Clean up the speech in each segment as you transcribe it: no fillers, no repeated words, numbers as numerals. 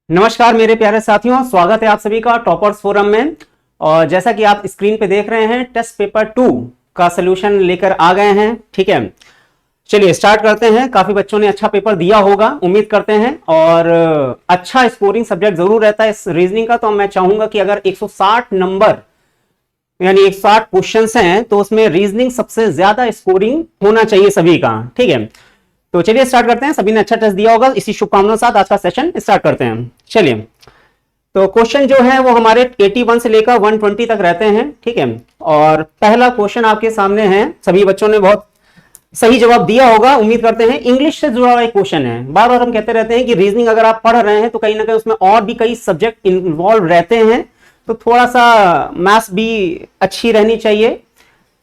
नमस्कार मेरे प्यारे साथियों, स्वागत है आप सभी का टॉपर्स फोरम में। और जैसा कि आप स्क्रीन पे देख रहे हैं, टेस्ट पेपर 2 का सलूशन लेकर आ गए हैं। ठीक है, चलिए स्टार्ट करते हैं। काफी बच्चों ने अच्छा पेपर दिया होगा, उम्मीद करते हैं, और अच्छा स्कोरिंग सब्जेक्ट जरूर रहता है इस रीजनिंग का। तो मैं चाहूंगा कि अगर 160 नंबर यानी 160 क्वेश्चंस हैं तो उसमें रीजनिंग सबसे ज्यादा स्कोरिंग होना चाहिए सभी का। ठीक है, तो चलिए स्टार्ट करते हैं। सभी ने अच्छा टेस्ट दिया होगा, इसी शुभकामनाओं के साथ आज का सेशन स्टार्ट करते हैं। चलिए, तो क्वेश्चन जो है वो हमारे 81 से लेकर 120 तक रहते हैं। ठीक है, और पहला क्वेश्चन आपके सामने है। सभी बच्चों ने बहुत सही जवाब दिया होगा, उम्मीद करते हैं। इंग्लिश से जुड़ा हुआ एक क्वेश्चन है। बार बार हम कहते रहते हैं कि रीजनिंग अगर आप पढ़ रहे हैं तो कहीं ना कहीं उसमें और भी कई सब्जेक्ट इन्वॉल्व रहते हैं, तो थोड़ा सा मैथ्स भी अच्छी रहनी चाहिए,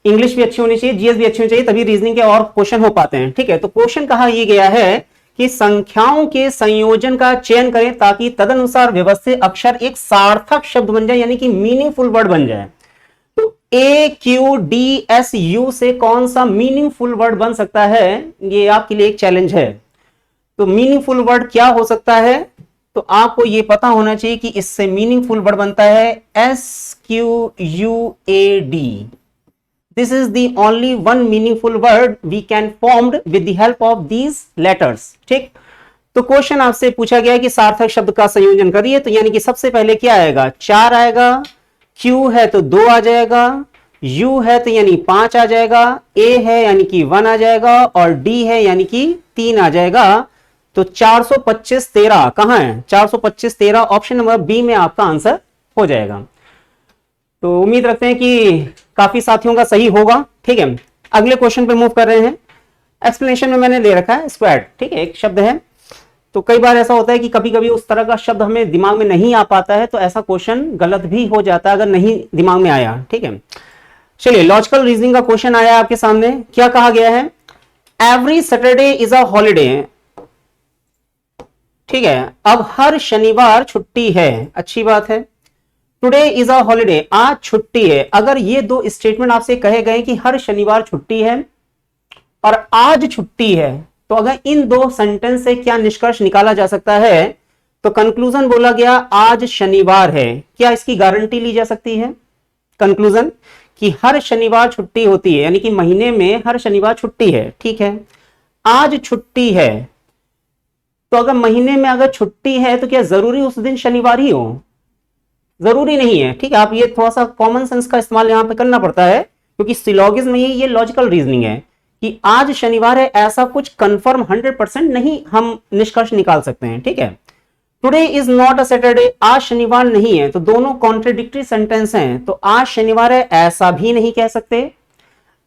इंग्लिश भी अच्छी होनी चाहिए, जीएस भी अच्छी होनी चाहिए, तभी रीजनिंग के और क्वेश्चन हो पाते हैं। ठीक है, तो क्वेश्चन कहा यह गया है कि संख्याओं के संयोजन का चयन करें ताकि तदनुसार व्यवस्थित अक्षर एक सार्थक शब्द बन जाए, यानी कि मीनिंगफुल वर्ड बन जाए। तो AQDSU से कौन सा मीनिंगफुल वर्ड बन सकता है, ये आपके लिए एक चैलेंज है। तो मीनिंगफुल वर्ड क्या हो सकता है, तो आपको ये पता होना चाहिए कि इससे मीनिंगफुल वर्ड बनता है SQUAD। This is the only one meaningful word we can formed with the help of these letters। ठीक, तो क्वेश्चन आपसे पूछा गया है कि सार्थक शब्द का संयोजन करिए, तो यानी कि सबसे पहले क्या आएगा, 4 आएगा, Q है तो 2 आ जाएगा, U है तो यानी 5 आ जाएगा, A है यानी कि 1 आ जाएगा, और D है यानी कि 3 आ जाएगा। तो 425 13 कहां है, 425 13 ऑप्शन नंबर बी में आपका आंसर हो जाएगा। तो उम्मीद रखते हैं कि काफी साथियों का सही होगा। ठीक है, अगले क्वेश्चन पे मूव कर रहे हैं। एक्सप्लेनेशन में मैंने ले रखा है स्क्वाड। ठीक है, एक शब्द है, तो कई बार ऐसा होता है कि कभी कभी उस तरह का शब्द हमें दिमाग में नहीं आ पाता है, तो ऐसा क्वेश्चन गलत भी हो जाता है अगर नहीं दिमाग में आया। ठीक है, चलिए लॉजिकल रीजनिंग का क्वेश्चन आया आपके सामने। क्या कहा गया है, every Saturday is a holiday. ठीक है, अब हर शनिवार छुट्टी है, अच्छी बात है। टुडे इज अ हॉलीडे, आज छुट्टी है। अगर ये दो स्टेटमेंट आपसे कहे गए कि हर शनिवार छुट्टी है और आज छुट्टी है, तो अगर इन दो सेंटेंस से क्या निष्कर्ष निकाला जा सकता है, तो कंक्लूजन बोला गया आज शनिवार है। क्या इसकी गारंटी ली जा सकती है, कंक्लूजन कि हर शनिवार छुट्टी होती है, यानी कि महीने में हर शनिवार छुट्टी है। ठीक है, आज छुट्टी है, तो अगर महीने में अगर छुट्टी है तो क्या जरूरी उस दिन शनिवार ही हो, जरूरी नहीं है। ठीक है, आप ये थोड़ा सा कॉमन सेंस का इस्तेमाल यहां पे करना पड़ता है, क्योंकि सिलोगिज्म में ये लॉजिकल रीजनिंग है कि आज शनिवार है, ऐसा कुछ कंफर्म 100% नहीं हम निष्कर्ष निकाल सकते हैं। ठीक है, today is not a Saturday, आज शनिवार नहीं है, तो दोनों कॉन्ट्रेडिक्टरी सेंटेंस हैं। तो आज शनिवार है ऐसा भी नहीं कह सकते,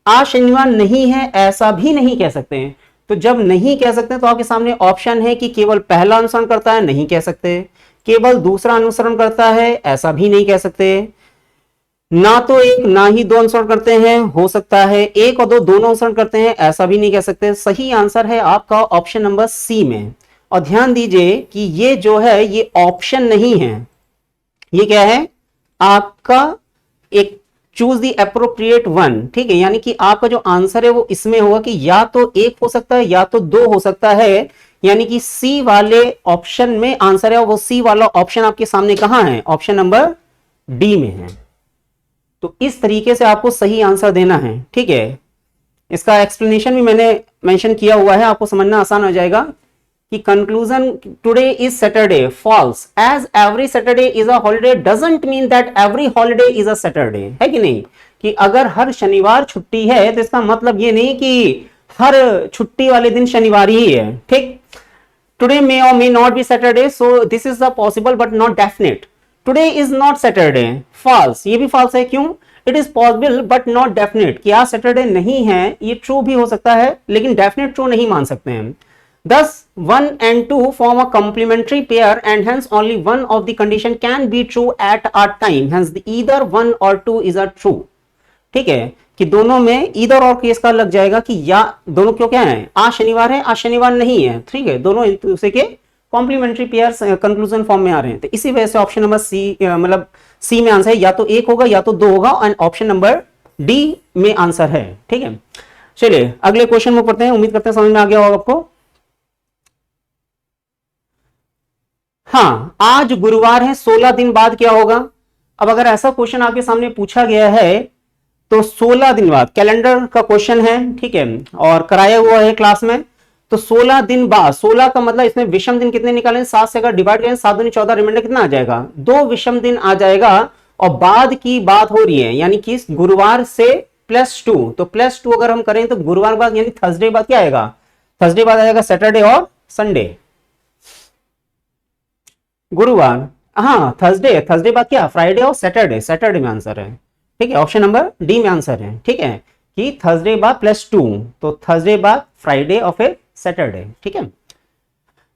आज शनिवार नहीं है ऐसा भी नहीं कह सकते हैं। तो जब नहीं कह सकते तो आपके सामने ऑप्शन है कि केवल पहला अनुसरण करता है, नहीं कह सकते, केवल दूसरा अनुसरण करता है, ऐसा भी नहीं कह सकते, ना तो एक ना ही दो अनुसरण करते हैं, हो सकता है एक और दो दोनों अनुसरण करते हैं, ऐसा भी नहीं कह सकते। सही आंसर है आपका ऑप्शन नंबर सी में। और ध्यान दीजिए कि ये जो है ये ऑप्शन नहीं है, ये क्या है, आपका एक चूज द एप्रोप्रिएट वन। ठीक है, यानी कि आपका जो आंसर है वो इसमें होगा कि या तो एक हो सकता है या तो दो हो सकता है, यानी कि सी वाले ऑप्शन में आंसर है। वो सी वाला ऑप्शन आपके सामने कहां है, ऑप्शन नंबर डी में है। तो इस तरीके से आपको सही आंसर देना है। ठीक है, इसका एक्सप्लेनेशन भी मैंने मेंशन किया हुआ है, आपको समझना आसान हो जाएगा कि conclusion today is Saturday false, as every Saturday is a holiday doesn't mean that every holiday is a Saturday. है कि नहीं, कि अगर हर शनिवार छुट्टी है तो इसका मतलब ये नहीं कि हर छुट्टी वाले दिन शनिवार ही है। ठीक, टुडे मे और may not be Saturday, so this is a possible but not definite. Today is not Saturday, false, ये भी फॉल्स है। क्यों, it is possible but not definite, कि आज सैटरडे नहीं है, ये ट्रू भी हो सकता है लेकिन डेफिनेट ट्रू नहीं मान सकते हैं। Thus, 1 and 2 form a complementary pair and hence only one of the condition can be true at a time. Hence, either 1 or 2 is a true. ठीक है, कि दोनों में इधर और केस का लग जाएगा कि या दोनों क्यों क्या है, आज शनिवार है आज शनिवार नहीं है। ठीक है, दोनों एक दूसरे के कॉम्प्लीमेंट्री पेयर्स कंक्लूजन फॉर्म में आ रहे हैं। तो इसी वजह से ऑप्शन नंबर सी मतलब सी में आंसर है, या तो एक होगा या तो दो होगा, एंड ऑप्शन नंबर डी में आंसर है। ठीक है, चलिए अगले क्वेश्चन में पढ़ते हैं, उम्मीद करते हैं समझ में आ गया होगा आपको। हाँ, आज गुरुवार है, 16 दिन बाद क्या होगा? अब अगर ऐसा क्वेश्चन आपके सामने पूछा गया है तो 16 दिन बाद, कैलेंडर का क्वेश्चन है, ठीक है, और कराया हुआ है क्लास में, तो 16 दिन बाद, 16 का मतलब इसमें विषम दिन कितने निकालें? 7 से अगर डिवाइड करें, 7 दूनी 14, रिमाइंडर कितना आ जाएगा? 2 विषम दिन आ जाएगा। और बाद की बात हो रही है, यानी कि गुरुवार से +2, तो +2 अगर हम करें तो गुरुवार बाद यानी थर्सडे बाद क्या आएगा? थर्सडे बाद आएगा सैटरडे और संडे। गुरुवार, हाँ थर्सडे, थर्सडे बाद क्या? फ्राइडे और सैटरडे, सैटरडे में आंसर है, ठीक है, ऑप्शन नंबर डी में आंसर है, ठीक है, कि थर्सडे बाद +2, तो थर्सडे बाद फ्राइडे और फिर सैटरडे, ठीक है।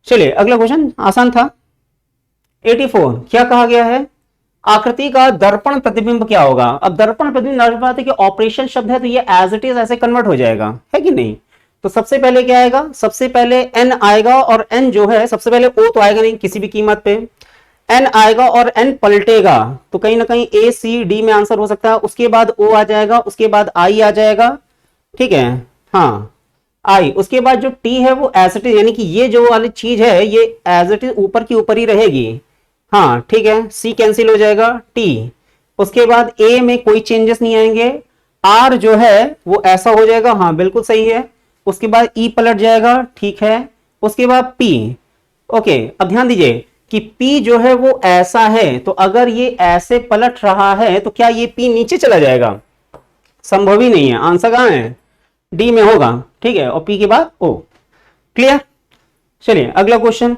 चलिए अगला क्वेश्चन आसान था। 84 क्या कहा गया है? आकृति का दर्पण प्रतिबिंब क्या होगा? अब दर्पण प्रतिबिंब बात है कि ऑपरेशन शब्द है तो ये एज इट इज ऐसे कन्वर्ट हो जाएगा, है कि नहीं? तो सबसे पहले क्या आएगा? सबसे पहले एन आएगा, और एन जो है सबसे पहले ओ तो आएगा नहीं किसी भी कीमत पे, एन आएगा और एन पलटेगा, तो कहीं ना कहीं ए सी डी में आंसर हो सकता है। उसके बाद ओ आ जाएगा, उसके बाद आई आ जाएगा, ठीक है, हाँ आई। उसके बाद जो टी है वो एज इट इज, यानी कि ये जो वाली चीज है ये एज इट इज ऊपर की ऊपर ही रहेगी, हाँ ठीक है, सी कैंसिल हो जाएगा, टी। उसके बाद ए में कोई चेंजेस नहीं आएंगे, आर जो है वो ऐसा हो जाएगा, हाँ बिल्कुल सही है। उसके बाद ई पलट जाएगा, ठीक है। उसके बाद पी, ओके। अब ध्यान दीजिए कि पी जो है वो ऐसा है, तो अगर ये ऐसे पलट रहा है तो क्या ये पी नीचे चला जाएगा? संभव ही नहीं है, आंसर कहां है? डी में होगा, ठीक है, और पी के बाद ओ। क्लियर? चलिए अगला क्वेश्चन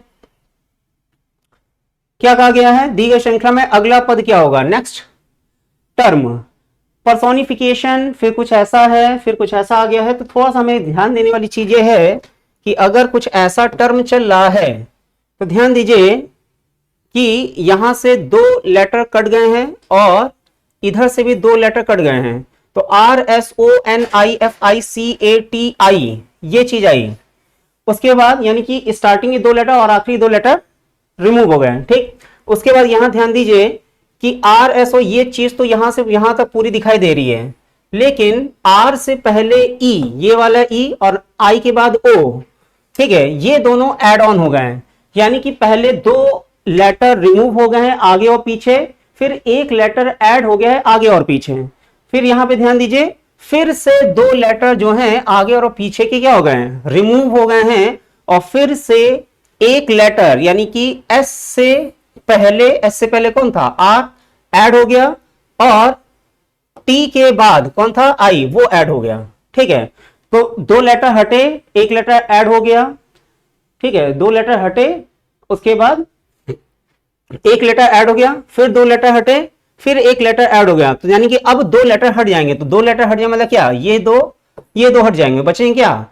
क्या कहा गया है? दी गई श्रृंखला में अगला पद क्या होगा? नेक्स्ट टर्म पर्सोनिफिकेशन, फिर कुछ ऐसा है, फिर कुछ ऐसा आ गया है, तो थोड़ा सा हमें ध्यान देने वाली चीज ये है कि अगर कुछ ऐसा टर्म चल रहा है तो ध्यान दीजिए कि यहां से 2 लेटर कट गए हैं और इधर से भी 2 लेटर कट गए हैं, तो RSONIFICATI ये चीज आई। उसके बाद यानी कि स्टार्टिंग के 2 लेटर और आखिरी 2 लेटर रिमूव हो गए, ठीक। उसके बाद यहां ध्यान दीजिए कि RSO ये चीज तो यहां से यहां तक पूरी दिखाई दे रही है, लेकिन R से पहले E, ये वाला E और I के बाद O, ठीक है, ये दोनों एड ऑन हो गए हैं, यानी कि पहले 2 लेटर रिमूव हो गए हैं आगे और पीछे, फिर एक लेटर ऐड हो गया है आगे और पीछे। फिर यहां पे ध्यान दीजिए, फिर से 2 लेटर जो हैं आगे और पीछे के क्या हो गए हैं? रिमूव हो गए हैं, और फिर से एक लेटर यानी कि एस से पहले कौन था? आर ऐड हो गया, और टी के बाद कौन था? आई, वो ऐड हो गया, ठीक है। तो 2 लेटर हटे, एक लेटर ऐड हो गया, ठीक है, 2 लेटर हटे, उसके बाद एक लेटर ऐड हो गया, फिर 2 लेटर हटे, फिर एक लेटर ऐड हो गया, तो यानी कि अब 2 लेटर हट जाएंगे, तो 2 लेटर हट जाए मतलब क्या? ये दो हट जाएंगे, बचेंगे क्या?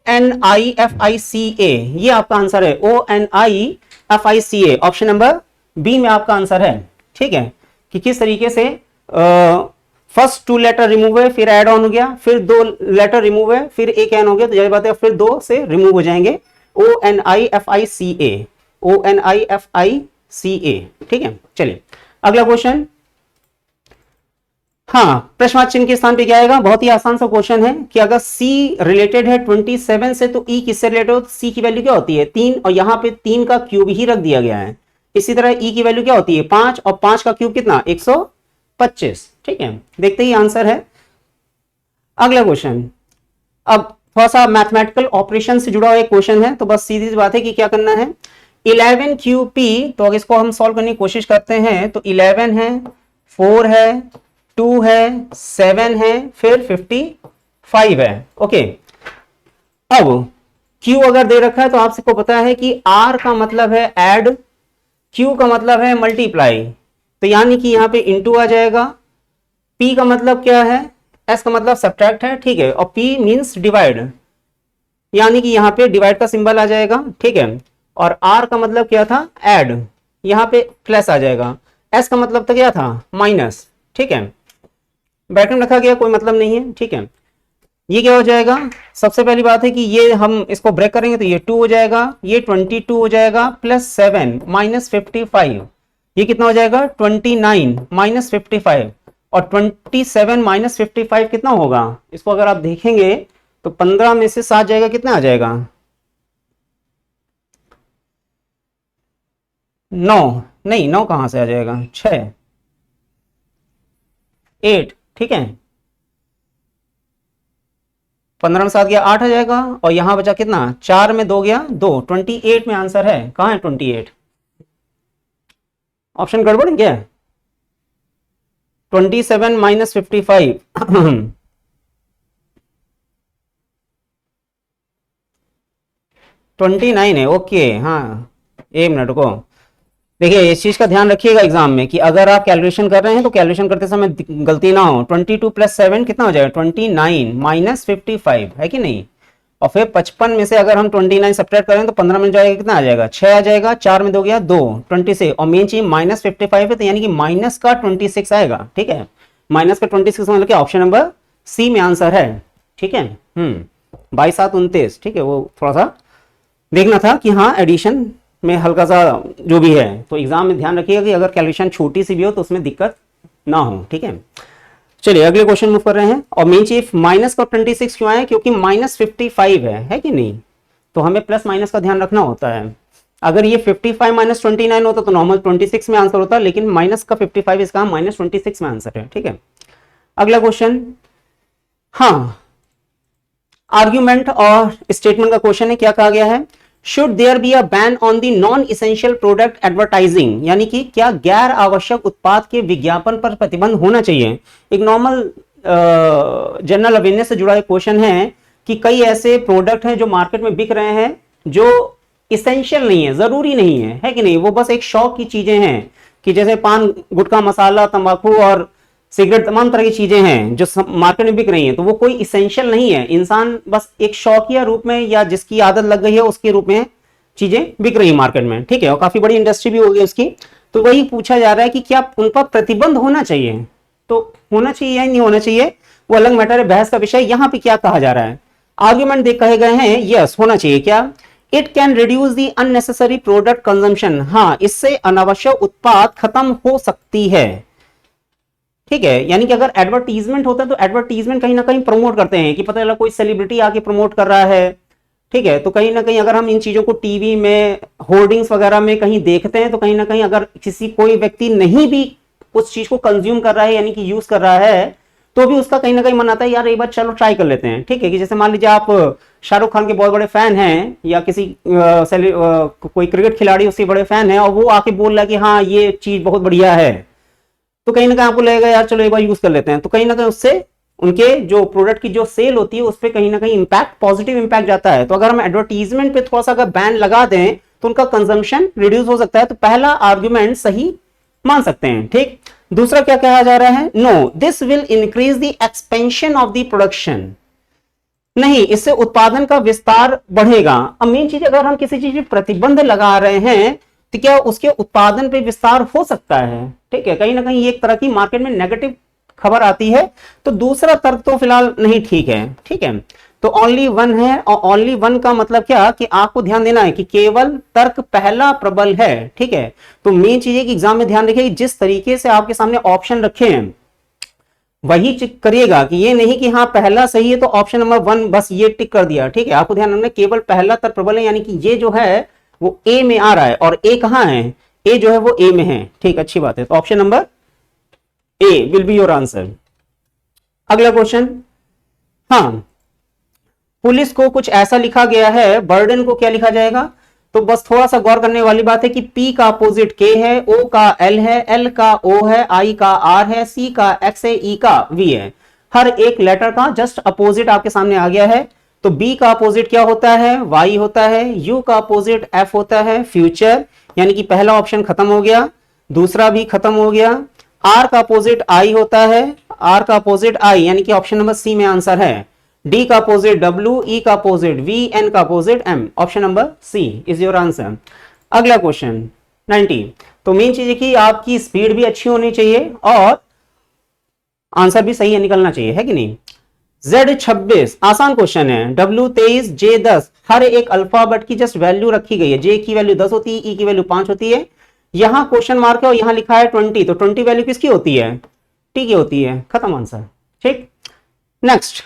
ONIFICA, ये आपका आंसर है, ONIFICA, ऑप्शन नंबर बी में आपका आंसर है, ठीक है, कि किस तरीके से फर्स्ट 2 लेटर रिमूव है, फिर ऐड ऑन हो गया, फिर 2 लेटर रिमूव है, फिर एक एन हो गया, तो जाहिर बात है फिर 2 से रिमूव हो जाएंगे। ONIFICA, ONIFICA, ठीक है। चलिए अगला क्वेश्चन, हाँ प्रश्नवाची चिन्ह के स्थान पे क्या आएगा? बहुत ही आसान सा क्वेश्चन है कि अगर C रिलेटेड है 27 से तो E किससे रिलेटेड हो? C की वैल्यू क्या होती है? 3, और यहां पे 3 का क्यूब ही रख दिया गया है। इसी तरह E की वैल्यू क्या होती है? 5, और 5 का क्यूब कितना? 125, ठीक है, देखते ही आंसर है। अगला क्वेश्चन, अब थोड़ा सा मैथमेटिकल ऑपरेशन से जुड़ा हुआ एक क्वेश्चन है, तो बस सीधी सी बात है कि क्या करना है। 11QP, तो अगर इसको हम सॉल्व करने की कोशिश करते हैं तो 11 है, 4 है, 2 है, 7 है, फिर 55 है, ओके। अब Q अगर दे रखा है तो आप सबको पता है कि R का मतलब है ऐड, Q का मतलब है मल्टीप्लाई, तो यानी कि यहां पे इंटू आ जाएगा। P का मतलब क्या है? S का मतलब सब्ट्रैक्ट है, ठीक है, और P मींस डिवाइड, यानी कि यहां पे डिवाइड का सिंबल आ जाएगा, ठीक है। और R का मतलब क्या था? ऐड, यहां पे प्लस आ जाएगा। S का मतलब तो क्या था? माइनस, ठीक है, ब्रैकेट में रखा गया, कोई मतलब नहीं है, ठीक है। ये क्या हो जाएगा? सबसे पहली बात है कि ये हम इसको ब्रेक करेंगे तो ये 2 हो जाएगा, ये 22 हो जाएगा, प्लस 7 माइनस 55, ये कितना हो जाएगा? 29 माइनस 55, और 27 माइनस 55 कितना होगा? इसको अगर आप देखेंगे तो 15 में से 7 जाएगा, कितना आ जाएगा? 9 नहीं, 9 कहां से आ जाएगा, 6 8, ठीक है, 15 में 7 गया 8 आ जाएगा, और यहां बचा कितना, 4 में 2 गया 2, 28 में आंसर है। कहां है 28? ऑप्शन गड़बड़ है क्या? 27 माइनस 55 29 है, ओके। हाँ, एक मिनट को, देखिए इस चीज का ध्यान रखिएगा एग्जाम में कि अगर आप कैलकुलेशन कर रहे हैं तो कैलकुलेशन करते समय गलती ना हो। 22 प्लस 7 कितना हो जाएगा, 29 माइनस 55 है कि नहीं, और फिर 55 में से अगर हम 29 सब्ट्रैक्ट करें तो 15 में जाएगा कितना आ जाएगा, 6 आ जाएगा, 4 में 2 गया 2, 26, और मेन चीज माइनस 55 है, तो यानी कि माइनस का 26 आएगा, ठीक है, माइनस का 26 मतलब कि ऑप्शन नंबर सी में आंसर है, ठीक है। 22 7 29, ठीक है, वो थोड़ा सा देखना था कि हाँ एडिशन में हल्का सा जो भी है, तो एग्जाम में ध्यान रखिएगा कि अगर कैलकुलेशन छोटी सी भी हो तो उसमें दिक्कत ना हो, ठीक है। चलिए अगले क्वेश्चन मूव कर रहे हैं, और मेन चीज माइनस का 26 क्यों आया, क्योंकि माइनस 55 है कि नहीं, तो हमें प्लस माइनस का ध्यान रखना होता है। अगर ये 55 माइनस 29 होता तो नॉर्मल 26 में आंसर होता, लेकिन माइनस का 55 इसका माइनस 26 में आंसर है, ठीक है। अगला क्वेश्चन, हाँ आर्ग्यूमेंट और स्टेटमेंट का क्वेश्चन है, क्या कहा गया है, should there be a ban on the non essential product advertising, यानी कि क्या गैर आवश्यक उत्पाद के विज्ञापन पर प्रतिबंध होना चाहिए। एक नॉर्मल जनरल अवेयरनेस से जुड़ा एक क्वेश्चन है कि कई ऐसे प्रोडक्ट हैं जो मार्केट में बिक रहे हैं जो इसेंशियल नहीं है, जरूरी नहीं है कि नहीं, वो बस एक शौक की चीजें हैं, कि जैसे पान गुटखा मसाला तंबाकू और सिगरेट, तमाम तरह की चीजें हैं जो मार्केट में बिक रही हैं, तो वो कोई इसेंशियल नहीं है, इंसान बस एक शौकिया रूप में या जिसकी आदत लग गई है उसके रूप में चीजें बिक रही है मार्केट में, ठीक है, और काफी बड़ी इंडस्ट्री भी होगी उसकी। तो वही पूछा जा रहा है कि क्या उन पर प्रतिबंध होना चाहिए, तो होना चाहिए या नहीं होना चाहिए वो अलग मैटर है, बहस का विषय। यहां पे क्या कहा जा रहा है, आर्ग्यूमेंट देख कहे गए हैं यस होना चाहिए, क्या, it can reduce the unnecessary product consumption, हाँ इससे अनावश्यक उत्पाद खत्म हो सकती है, ठीक है। यानी कि अगर एडवर्टीजमेंट होता है तो एडवर्टीजमेंट कहीं ना कहीं प्रमोट करते हैं, कि पता चला कोई सेलिब्रिटी आके प्रमोट कर रहा है, ठीक है, तो कहीं ना कहीं अगर हम इन चीजों को टीवी में होर्डिंग्स वगैरह में कहीं देखते हैं तो कहीं ना कहीं अगर किसी कोई व्यक्ति नहीं भी उस चीज को कंज्यूम कर रहा है यानी कि यूज कर रहा है, तो भी उसका कहीं ना कहीं मन आता है यार एक बार चलो ट्राई कर लेते हैं, ठीक है। कि जैसे मान लीजिए आप शाहरुख खान के बहुत बड़े फैन हैं, या किसी कोई क्रिकेट खिलाड़ी उसके बड़े फैन है और वो आके बोल रहा है कि हाँ ये चीज बहुत बढ़िया है, तो कहीं ना कहीं आपको लगेगा यार चलो एक बार यूज कर लेते हैं, तो कहीं ना कहीं उससे उनके जो प्रोडक्ट की जो सेल होती है उस पर कहीं ना कहीं इंपैक्ट, पॉजिटिव इंपैक्ट जाता है। तो अगर हम एडवर्टीजमेंट पे थोड़ा सा अगर बैन लगा दें तो उनका कंजम्पशन रिड्यूस हो सकता है, तो पहला आर्ग्यूमेंट सही मान सकते हैं, ठीक। दूसरा क्या कहा जा रहा है, no this will increase the expansion of the production, नहीं इससे उत्पादन का विस्तार बढ़ेगा। अब मेन चीज अगर हम किसी चीज पर प्रतिबंध लगा रहे हैं तो क्या उसके उत्पादन पे विस्तार हो सकता है, ठीक है, कहीं ना कहीं एक तरह की मार्केट में नेगेटिव खबर आती है, तो दूसरा तर्क तो फिलहाल नहीं ठीक है, ठीक है। तो ओनली वन है, और ओनली वन का मतलब क्या कि आपको ध्यान देना है कि केवल तर्क पहला प्रबल है, ठीक है। तो मेन चीज है कि एग्जाम में ध्यान रखिए जिस तरीके से आपके सामने ऑप्शन रखे हैं वही चेक करिएगा, कि ये नहीं कि हाँ पहला सही है तो ऑप्शन नंबर 1 बस ये टिक कर दिया, ठीक है। आपको ध्यान रखना केवल पहला तर्क प्रबल है, यानी कि ये जो है वो ए में आ रहा है, और ए कहां है, ए जो है वो ए में है, ठीक, अच्छी बात है। तो option number A will be your answer. अगला क्वेश्चन, हाँ पुलिस को कुछ ऐसा लिखा गया है, बर्डन को क्या लिखा जाएगा, तो बस थोड़ा सा गौर करने वाली बात है कि P का अपोजिट K है, O का L है, L का O है, I का R है, C का X है, E का V है, हर एक लेटर का जस्ट अपोजिट आपके सामने आ गया है। तो B का अपोजिट क्या होता है, Y होता है, U का अपोजिट F होता है, फ्यूचर, यानी कि पहला ऑप्शन खत्म हो गया, दूसरा भी खत्म हो गया। R का अपोजिट I होता है, R का अपोजिट I यानी कि ऑप्शन नंबर C में आंसर है। डी का अपोजिट W, E का अपोजिट V, N का opposite M, option number C is your answer. अगला क्वेश्चन 90, तो मेन चीज है कि आपकी स्पीड भी अच्छी होनी चाहिए और आंसर भी सही निकलना चाहिए, है कि नहीं। Z26 आसान क्वेश्चन है, W23, J10, हर एक अल्फाबेट की जस्ट वैल्यू रखी गई है, J की वैल्यू 10 होती है, E की वैल्यू 5 होती है, यहां क्वेश्चन मार्क है और यहां लिखा है 20, तो 20 वैल्यू किसकी होती है, T की होती है, खत्म आंसर, ठीक। नेक्स्ट,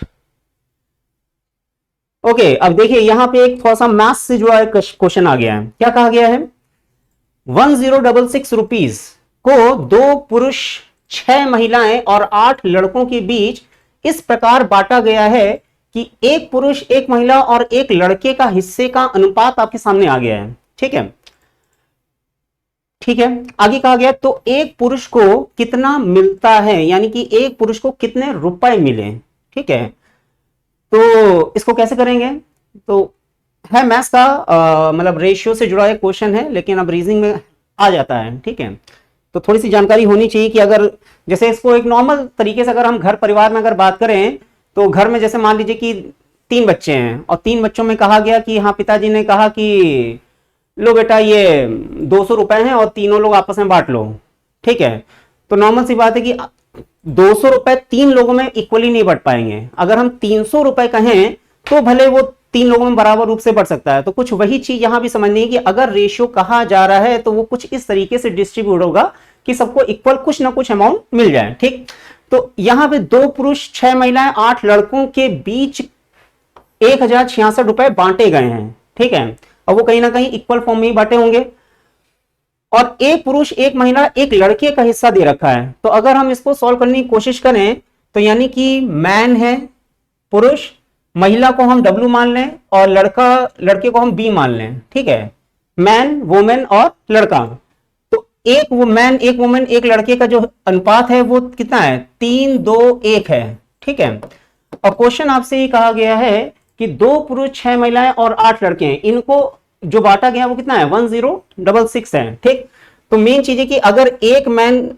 ओके अब देखिए यहां पे एक थोड़ा सा मैथ्स से जुड़ा एक क्वेश्चन आ गया है, क्या कहा गया है, 1066 रुपीज को 2 पुरुष 6 महिलाएं और 8 लड़कों के बीच इस प्रकार बांटा गया है कि एक पुरुष एक महिला और एक लड़के का हिस्से का अनुपात आपके सामने आ गया है। ठीक है, ठीक है। आगे कहा गया तो एक पुरुष को कितना मिलता है, यानी कि एक पुरुष को कितने रुपए मिले। ठीक है, तो इसको कैसे करेंगे, तो है मैथ्स का मतलब रेशियो से जुड़ा एक क्वेश्चन है, लेकिन अब रीजनिंग में आ जाता है। ठीक है, तो थोड़ी सी जानकारी होनी चाहिए कि अगर जैसे इसको एक नॉर्मल तरीके से अगर हम घर परिवार में अगर बात करें, तो घर में जैसे मान लीजिए कि 3 बच्चे हैं और 3 बच्चों में कहा गया कि हाँ पिताजी ने कहा कि लो बेटा ये 200 रुपए हैं और तीनों लोग आपस में बांट लो। ठीक है, तो नॉर्मल सी बात है कि 200 रुपए 3 लोगों में इक्वली नहीं बट पाएंगे। अगर हम 300 रुपए कहें तो भले वो 3 लोगों में बराबर रूप से बढ़ सकता है। तो कुछ वही चीज यहां भी समझनी है कि अगर रेशियो कहा जा रहा है तो वो कुछ इस तरीके से डिस्ट्रीब्यूट होगा कि सबको इक्वल कुछ ना कुछ अमाउंट मिल जाए। ठीक, तो यहां पे 2 पुरुष 6 महिलाएं 8 लड़कों के बीच 1066 रुपए बांटे गए हैं। ठीक है, और वो कहीं ना कहीं इक्वल फॉर्म में ही बांटे होंगे और एक पुरुष एक महिला एक लड़के का हिस्सा दे रखा है। तो अगर हम इसको सॉल्व करने की कोशिश करें तो यानी कि मैन है पुरुष, महिला को हम W मान लें और लड़के को हम B मान लें। ठीक है, मैन वुमेन और लड़का, तो एक वो मैन एक वुमेन एक लड़के का जो अनुपात है वो कितना है, 3 2 1 है। ठीक है, और क्वेश्चन आपसे ये कहा गया है कि 2 पुरुष 6 महिलाएं और 8 लड़के हैं, इनको जो बांटा गया वो कितना है, 1066 है। ठीक, तो मेन चीज है कि अगर एक मैन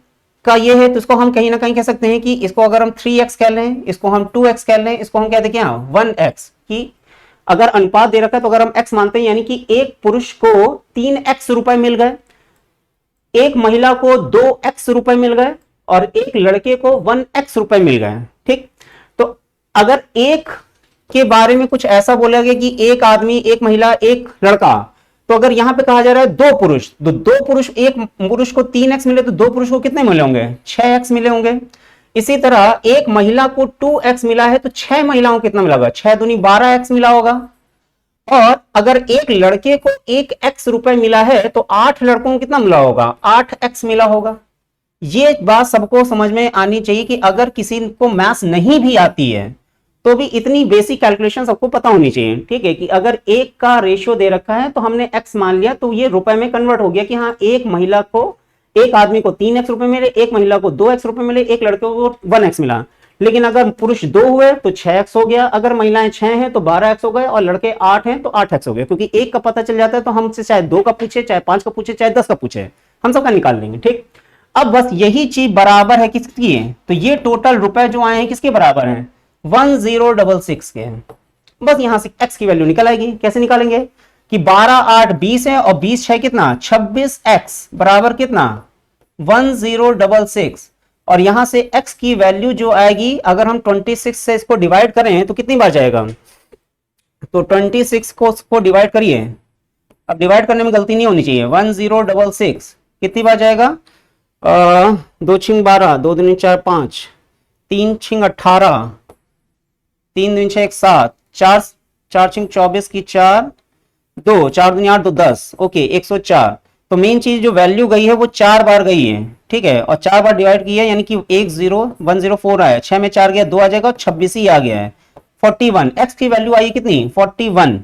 का ये है तो इसको हम कहीं ना कहीं कह सकते हैं कि इसको अगर हम 3x कह लें, इसको हम 2x कह लें, इसको हम कहते हैं क्या 1x, कि अगर अनुपात दे रखा है तो अगर हम x मानते हैं यानी कि एक पुरुष को 3x रुपए मिल गए, एक महिला को 2x रुपए मिल गए और एक लड़के को 1x रुपए मिल गए। ठीक, तो अगर एक के बारे में कुछ ऐसा बोला गया कि एक आदमी एक महिला एक लड़का, तो अगर यहां पे कहा जा रहा है 2 पुरुष, तो 2 पुरुष एक पुरुष को 3x मिले तो 2 पुरुष को कितने मिले होंगे, 6x मिले होंगे। इसी तरह एक महिला को 2x मिला है तो 6 महिलाओं को कितना मिला होगा, 6 दूनी 12x मिला होगा। और अगर एक लड़के को 1x रुपए मिला है तो 8 लड़कों को कितना मिला होगा, 8x मिला होगा। ये बात सबको समझ में आनी चाहिए कि अगर किसी को मैथ्स नहीं भी आती है तो भी इतनी बेसिक कैलकुलेशन सबको पता होनी चाहिए। ठीक है, कि अगर एक का रेशियो दे रखा है तो हमने x मान लिया तो ये रुपए में कन्वर्ट हो गया कि हाँ एक महिला को एक आदमी को 3x रुपए मिले, एक महिला को 2x रुपए मिले, एक लड़के को 1x मिला। लेकिन अगर पुरुष 2 हुए तो 6x हो गया, अगर महिलाएं 6 हैं तो 12x हो गए और लड़के 8 हैं तो 8x हो गए। क्योंकि एक का पता चल जाता है तो हमसे चाहे 2 का पूछे, चाहे 5 का पूछे, चाहे 10 का पूछे, हम सबका निकाल लेंगे। ठीक, अब बस यही चीज बराबर है किसकी है, तो ये टोटल रुपए जो आए हैं किसके बराबर हैं, 1066 के हैं। बस यहां से x की वैल्यू निकल आएगी। कैसे निकालेंगे कि 12 8 20 है और 20 6 कितना 26x बराबर कितना 1066, और यहां से x की वैल्यू जो आएगी अगर हम 26 से इसको डिवाइड करें तो कितनी बार जाएगा, तो 26 को डिवाइड करिए। अब डिवाइड करने में गलती नहीं होनी चाहिए, 1066 कितनी बार जाएगा, 2 छिंग 12, 2 दूनी 4 5, 3 छिंग 18, 3 दूनी 6 7, 4 छिंग 24 की 4 2, 4 दूनी 8 2 10, ओके 104। तो मेन चीज जो वैल्यू गई है वो 4 बार गई है। ठीक है, और 4 बार डिवाइड किया यानी कि 10104 आया, 6 में 4 गया 2 आ जाएगा, 26 ही आ गया है। 41 x की वैल्यू आई कितनी 41,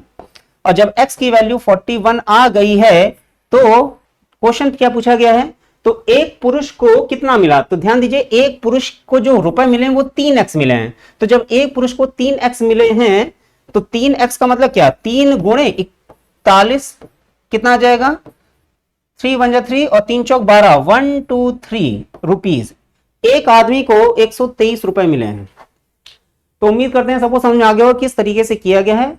और जब x की वैल्यू 41 आ गई है तो क्वेश्चन क्या पूछा गया है, तो एक पुरुष को कितना मिला, तो ध्यान दीजिए एक पुरुष को जो रुपए मिले हैं वो 3x मिले हैं। तो जब एक पुरुष को 3x मिले हैं तो 3x का मतलब क्या, 3 गुणे 41 कितना आ जाएगा, 3 1 जा 3 और 3 चौक 12, 123 रुपीज। एक आदमी को 123 रुपए मिले हैं। तो उम्मीद करते हैं सबको समझ में आ गया हो किस तरीके से किया गया है।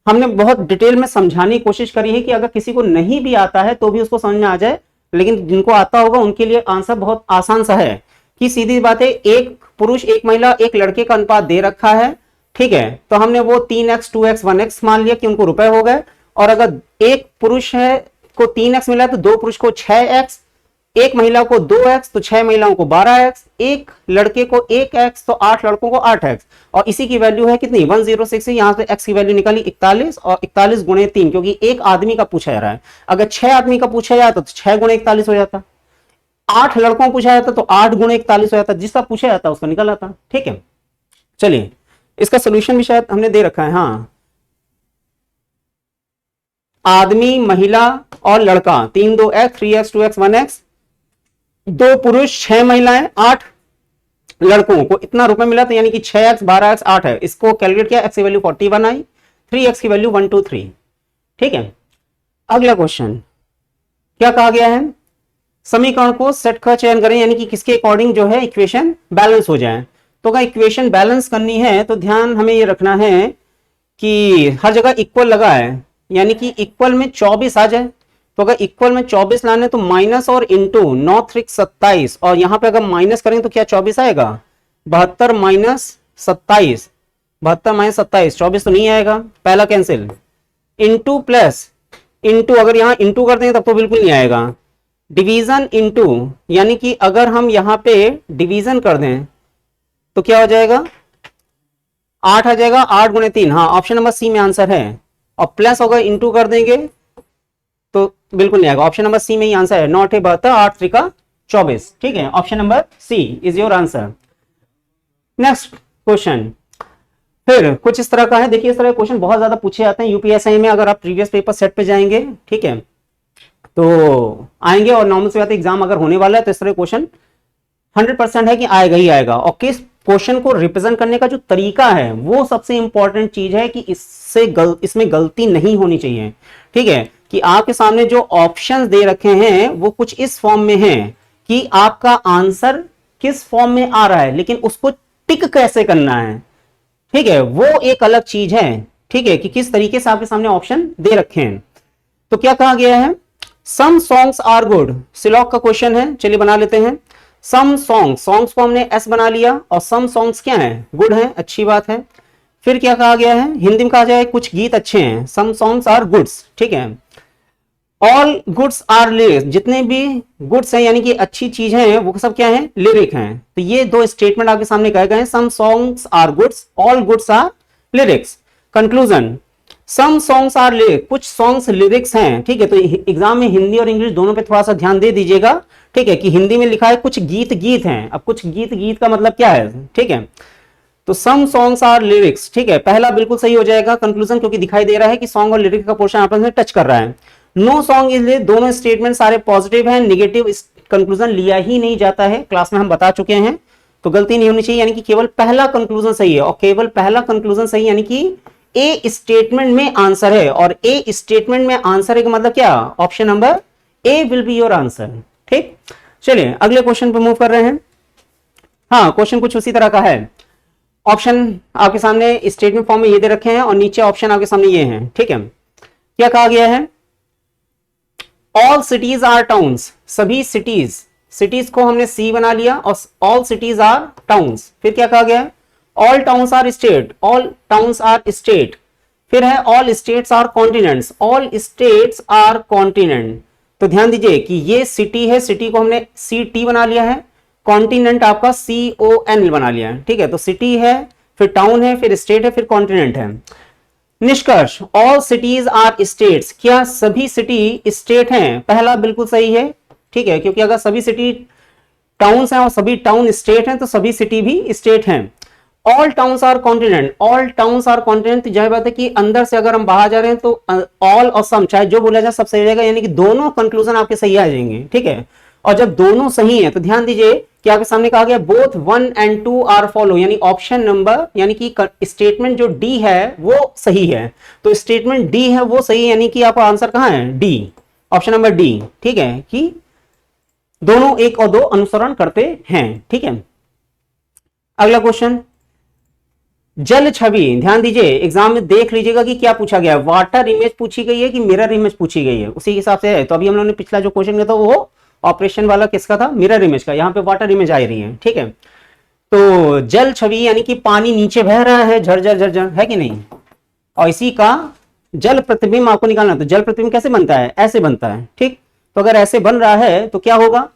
हमने बहुत डिटेल में समझाने की कोशिश करी है कि अगर किसी को नहीं भी आता है तो भी उसको समझ में आ जाए, लेकिन जिनको आता होगा उनके लिए आंसर बहुत आसान सा है कि सीधी बात है, एक पुरुष एक महिला एक लड़के का अनुपात दे रखा है। ठीक है, तो हमने वो 3x 2x 1x मान लिया कि उनको रुपए हो गए, और अगर एक पुरुष है को 3x मिला तो 2 पुरुष को 6x, एक महिला को 2x तो 6 महिलाओं को 12x, एक लड़के को 1x तो 8 लड़कों को 8x, और इसी की वैल्यू है कितनी 106 है। यहां से x की वैल्यू निकाली 41 और 41 गुणे 3, क्योंकि एक आदमी का पूछा जा रहा है। अगर 6 आदमी का पूछा जाता तो 6 गुणे 41 हो जाता, 8 लड़कों को पूछा जाता तो 8 गुणे 41 हो जाता, जिसका पूछा जाता उसको निकल आता। ठीक है, चलिए इसका सोल्यूशन भी शायद हमने दे रखा है। हाँ, आदमी, महिला और लड़का 3 2x 3x 2x 1x, 2 पुरुष 6 महिलाएं 8 लड़कों को इतना रुपए मिला, तो यानी कि 6x 12x 8 है। इसको कैलकुलेट किया, x की वैल्यू 41 आई, 3x की वैल्यू 123। ठीक है, अगला क्वेश्चन क्या कहा गया है, समीकरण को सेट का चयन करें, यानी कि किसके अकॉर्डिंग जो है इक्वेशन बैलेंस हो जाए। तो अगर इक्वेशन बैलेंस करनी है तो ध्यान हमें ये रखना है कि हर जगह इक्वल लगा है, यानी कि इक्वल में 24 आ जाए। तो अगर इक्वल में 24 लाने तो माइनस और इंटू 9 3 27, और यहां पे अगर माइनस करें तो क्या 24 आएगा, 72 माइनस 27, 72 माइनस 27 24 तो नहीं आएगा, पहला कैंसिल, इंटू प्लस इंटू, अगर यहां इंटू कर देंगे तब तो बिल्कुल नहीं आएगा, डिवीजन इंटू, यानी कि अगर हम यहां पे डिवीजन कर दें तो क्या हो जाएगा 8 आ जाएगा, 8 गुणे 3, हाँ ऑप्शन नंबर सी में आंसर है। और प्लस अगर इंटू कर देंगे तो बिल्कुल नहीं आएगा, ऑप्शन नंबर सी में ही आंसर है, 9 8 72 8 3 24। ठीक है, option number C is your answer. Next question फिर कुछ इस तरह का है, देखिए इस तरह के क्वेश्चन बहुत ज्यादा पूछे जाते हैं यूपीएससी में। अगर आप प्रीवियस पेपर सेट पे जाएंगे, ठीक है, तो आएंगे, और नॉर्मल से बात एग्जाम अगर होने वाला है तो इस तरह क्वेश्चन 100% है कि आएगा ही आएगा। और किस क्वेश्चन को रिप्रेजेंट करने का जो तरीका है वो सबसे इंपॉर्टेंट चीज है कि इसमें गलती नहीं होनी चाहिए। ठीक है, कि आपके सामने जो ऑप्शंस दे रखे हैं वो कुछ इस फॉर्म में है कि आपका आंसर किस फॉर्म में आ रहा है, लेकिन उसको टिक कैसे करना है, ठीक है, वो एक अलग चीज है। ठीक है, कि किस तरीके से आपके सामने ऑप्शन दे रखे हैं। तो क्या कहा गया है, सम सॉन्ग्स आर गुड, सिलॉक का क्वेश्चन है, चलिए बना लेते हैं। सम सॉन्ग्स को हमने एस बना लिया, और सम सॉन्ग्स क्या है, गुड है, अच्छी बात है। फिर क्या कहा गया है, हिंदी में कहा जाए कुछ गीत अच्छे हैं, सम सॉन्ग्स आर गुड्स। ठीक है, ऑल गुड्स आर लिरिक्स, जितने भी गुड्स हैं यानी कि अच्छी चीज हैं वो सब क्या है, लिरिक हैं। तो ये दो स्टेटमेंट आपके सामने कहे गए हैं, some songs are goods, all goods are lyrics. Conclusion, some songs are lyrics, कुछ सॉन्ग्स लिरिक्स हैं। ठीक है, तो एग्जाम में हिंदी और इंग्लिश दोनों पे थोड़ा सा ध्यान दे दीजिएगा। ठीक है, कि हिंदी में लिखा है कुछ गीत हैं, अब कुछ गीत का मतलब क्या है। ठीक है, तो सम सॉन्ग्स आर लिरिक्स, ठीक है, पहला बिल्कुल सही हो जाएगा कंक्लूजन, क्योंकि दिखाई दे रहा है कि सॉन्ग और लिरिक्स का पोर्शन आपस में टच कर रहा है। नो सॉन्ग इज, दोनों स्टेटमेंट सारे पॉजिटिव हैं, नेगेटिव कंक्लूजन लिया ही नहीं जाता है, क्लास में हम बता चुके हैं, तो गलती नहीं होनी चाहिए, यानी कि केवल पहला कंक्लूजन सही है, और केवल पहला कंक्लूजन सही यानी कि ए स्टेटमेंट में आंसर है, और ए स्टेटमेंट में आंसर है का मतलब क्या, option number A will be your answer. ठीक, चलिए अगले क्वेश्चन पर मूव कर रहे हैं। हाँ, क्वेश्चन कुछ उसी तरह का है, ऑप्शन आपके सामने स्टेटमेंट फॉर्म में ये दे रखे हैं और नीचे ऑप्शन आपके सामने ये हैं। ठीक है, क्या कहा गया है, ऑल सिटीज आर टाउन्स, सभी सिटीज को हमने सी बना लिया, और ऑल सिटीज आर टाउन्स। फिर क्या कहा गया है, all towns are state, all towns are state. फिर है all states are continents, all states are continent. तो ध्यान दीजिए कि ये सिटी है, सिटी को हमने सी टी बना लिया है, कॉन्टिनेंट आपका CON बना लिया है। ठीक है, तो सिटी है, फिर टाउन है, फिर स्टेट है, फिर कॉन्टिनेंट है। निष्कर्ष, ऑल सिटीज आर स्टेट्स, क्या सभी सिटी स्टेट हैं, पहला बिल्कुल सही है। ठीक है, क्योंकि अगर सभी सिटी टाउन्स हैं और सभी टाउन स्टेट हैं तो सभी सिटी भी स्टेट हैं। All towns are continent, all towns are continent, जाहिर बात है कि अंदर से अगर हम बाहर जा रहे हैं तो ऑल और सम चाहे जो बोला जाए सब सही रहेगा, यानी कि दोनों कंक्लूजन आपके सही आ जाएंगे। ठीक है, और जब दोनों सही हैं तो ध्यान दीजिए कि आपके सामने कहा गया बोथ 1 and 2 आर फॉलो, यानी ऑप्शन नंबर, यानी कि स्टेटमेंट जो डी है वो सही है। तो स्टेटमेंट डी है वो सही है, यानी कि आपका आंसर कहां है, डी, ऑप्शन नंबर डी। ठीक है, कि दोनों एक और दो अनुसरण करते हैं। ठीक है, अगला क्वेश्चन, जल छवि, ध्यान दीजिए एग्जाम में देख लीजिएगा कि क्या पूछा गया है, वाटर इमेज पूछी गई है कि मिरर इमेज पूछी गई है, उसी हिसाब से है। तो अभी हम लोगों ने पिछला जो क्वेश्चन किया था वो ऑपरेशन वाला किसका था, मिरर इमेज का, यहाँ पे वाटर इमेज आ रही है। ठीक है, तो जल छवि यानी कि पानी नीचे बह रहा है झरझर झरझर, है कि नहीं, और इसी का जल प्रतिबिंब आपको निकालना। तो जल प्रतिबिंब कैसे बनता है, ऐसे बनता है। ठीक, तो अगर ऐसे बन रहा है तो क्या होगा,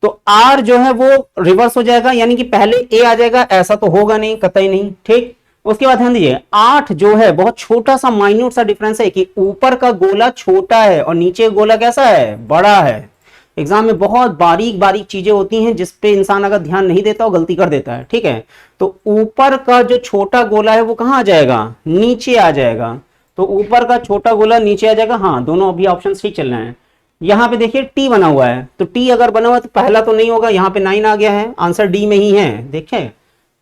तो आर जो है वो रिवर्स हो जाएगा, यानी कि पहले ए आ जाएगा, ऐसा तो होगा नहीं, कतई नहीं। ठीक, उसके बाद ध्यान दीजिए 8 जो है बहुत छोटा सा माइन्यूट सा डिफरेंस है कि ऊपर का गोला छोटा है और नीचे गोला कैसा है, बड़ा है। एग्जाम में बहुत बारीक बारीक चीजें होती हैं जिसपे इंसान अगर ध्यान नहीं देता और गलती कर देता है। ठीक है, तो ऊपर का जो छोटा गोला है वो कहां आ जाएगा, नीचे आ जाएगा। तो ऊपर का छोटा गोला नीचे आ जाएगा। हाँ, दोनों अभी ऑप्शन ठीक चल रहे हैं। यहां पे देखिए टी बना हुआ है, तो टी अगर बना हुआ है तो पहला तो नहीं होगा, यहाँ पे 9 आ गया है, आंसर डी में ही है। देखें,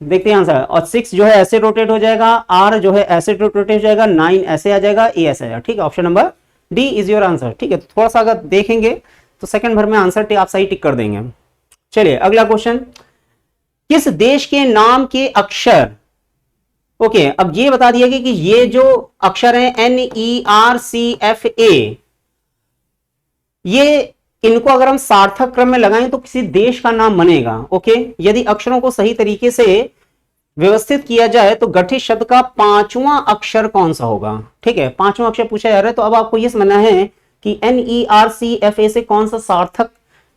देखते हैं आंसर। और 6 जो है ऐसे रोटेट हो जाएगा, आर जो है ऐसे रोटेट हो जाएगा, 9 ऐसे आ जाएगा, ए ऐसे आ जाएगा। ठीक है, option number D is your answer. ठीक है, तो थोड़ा सा अगर देखेंगे तो सेकंड भर में आंसर आप सही टिक कर देंगे। चलिए अगला क्वेश्चन, किस देश के नाम के अक्षर, ओके अब ये बता दिया कि ये जो अक्षर है NERCFA, ये इनको अगर हम सार्थक क्रम में लगाएं तो किसी देश का नाम बनेगा। ओके, यदि अक्षरों को सही तरीके से व्यवस्थित किया जाए तो गठित शब्द का 5वां अक्षर कौन सा होगा। ठीक है, 5वां अक्षर पूछा जा रहा है, तो अब आपको यह समझना है कि NERCFA से कौन सा सार्थक